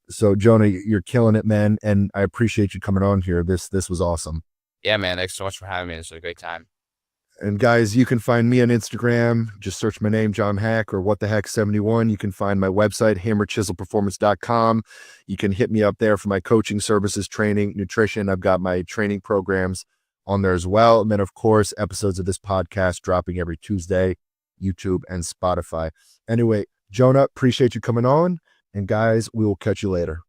So Jonah, you're killing it, man. And I appreciate you coming on here. This was awesome. Yeah, man. Thanks so much for having me. This was a great time. And guys, you can find me on Instagram. Just search my name, John Hack, or what the heck 71. You can find my website, hammerchiselperformance.com. You can hit me up there for my coaching services, training, nutrition. I've got my training programs on there as well. And then, of course, episodes of this podcast dropping every Tuesday, YouTube and Spotify. Anyway, Jonah, appreciate you coming on. And guys, we will catch you later.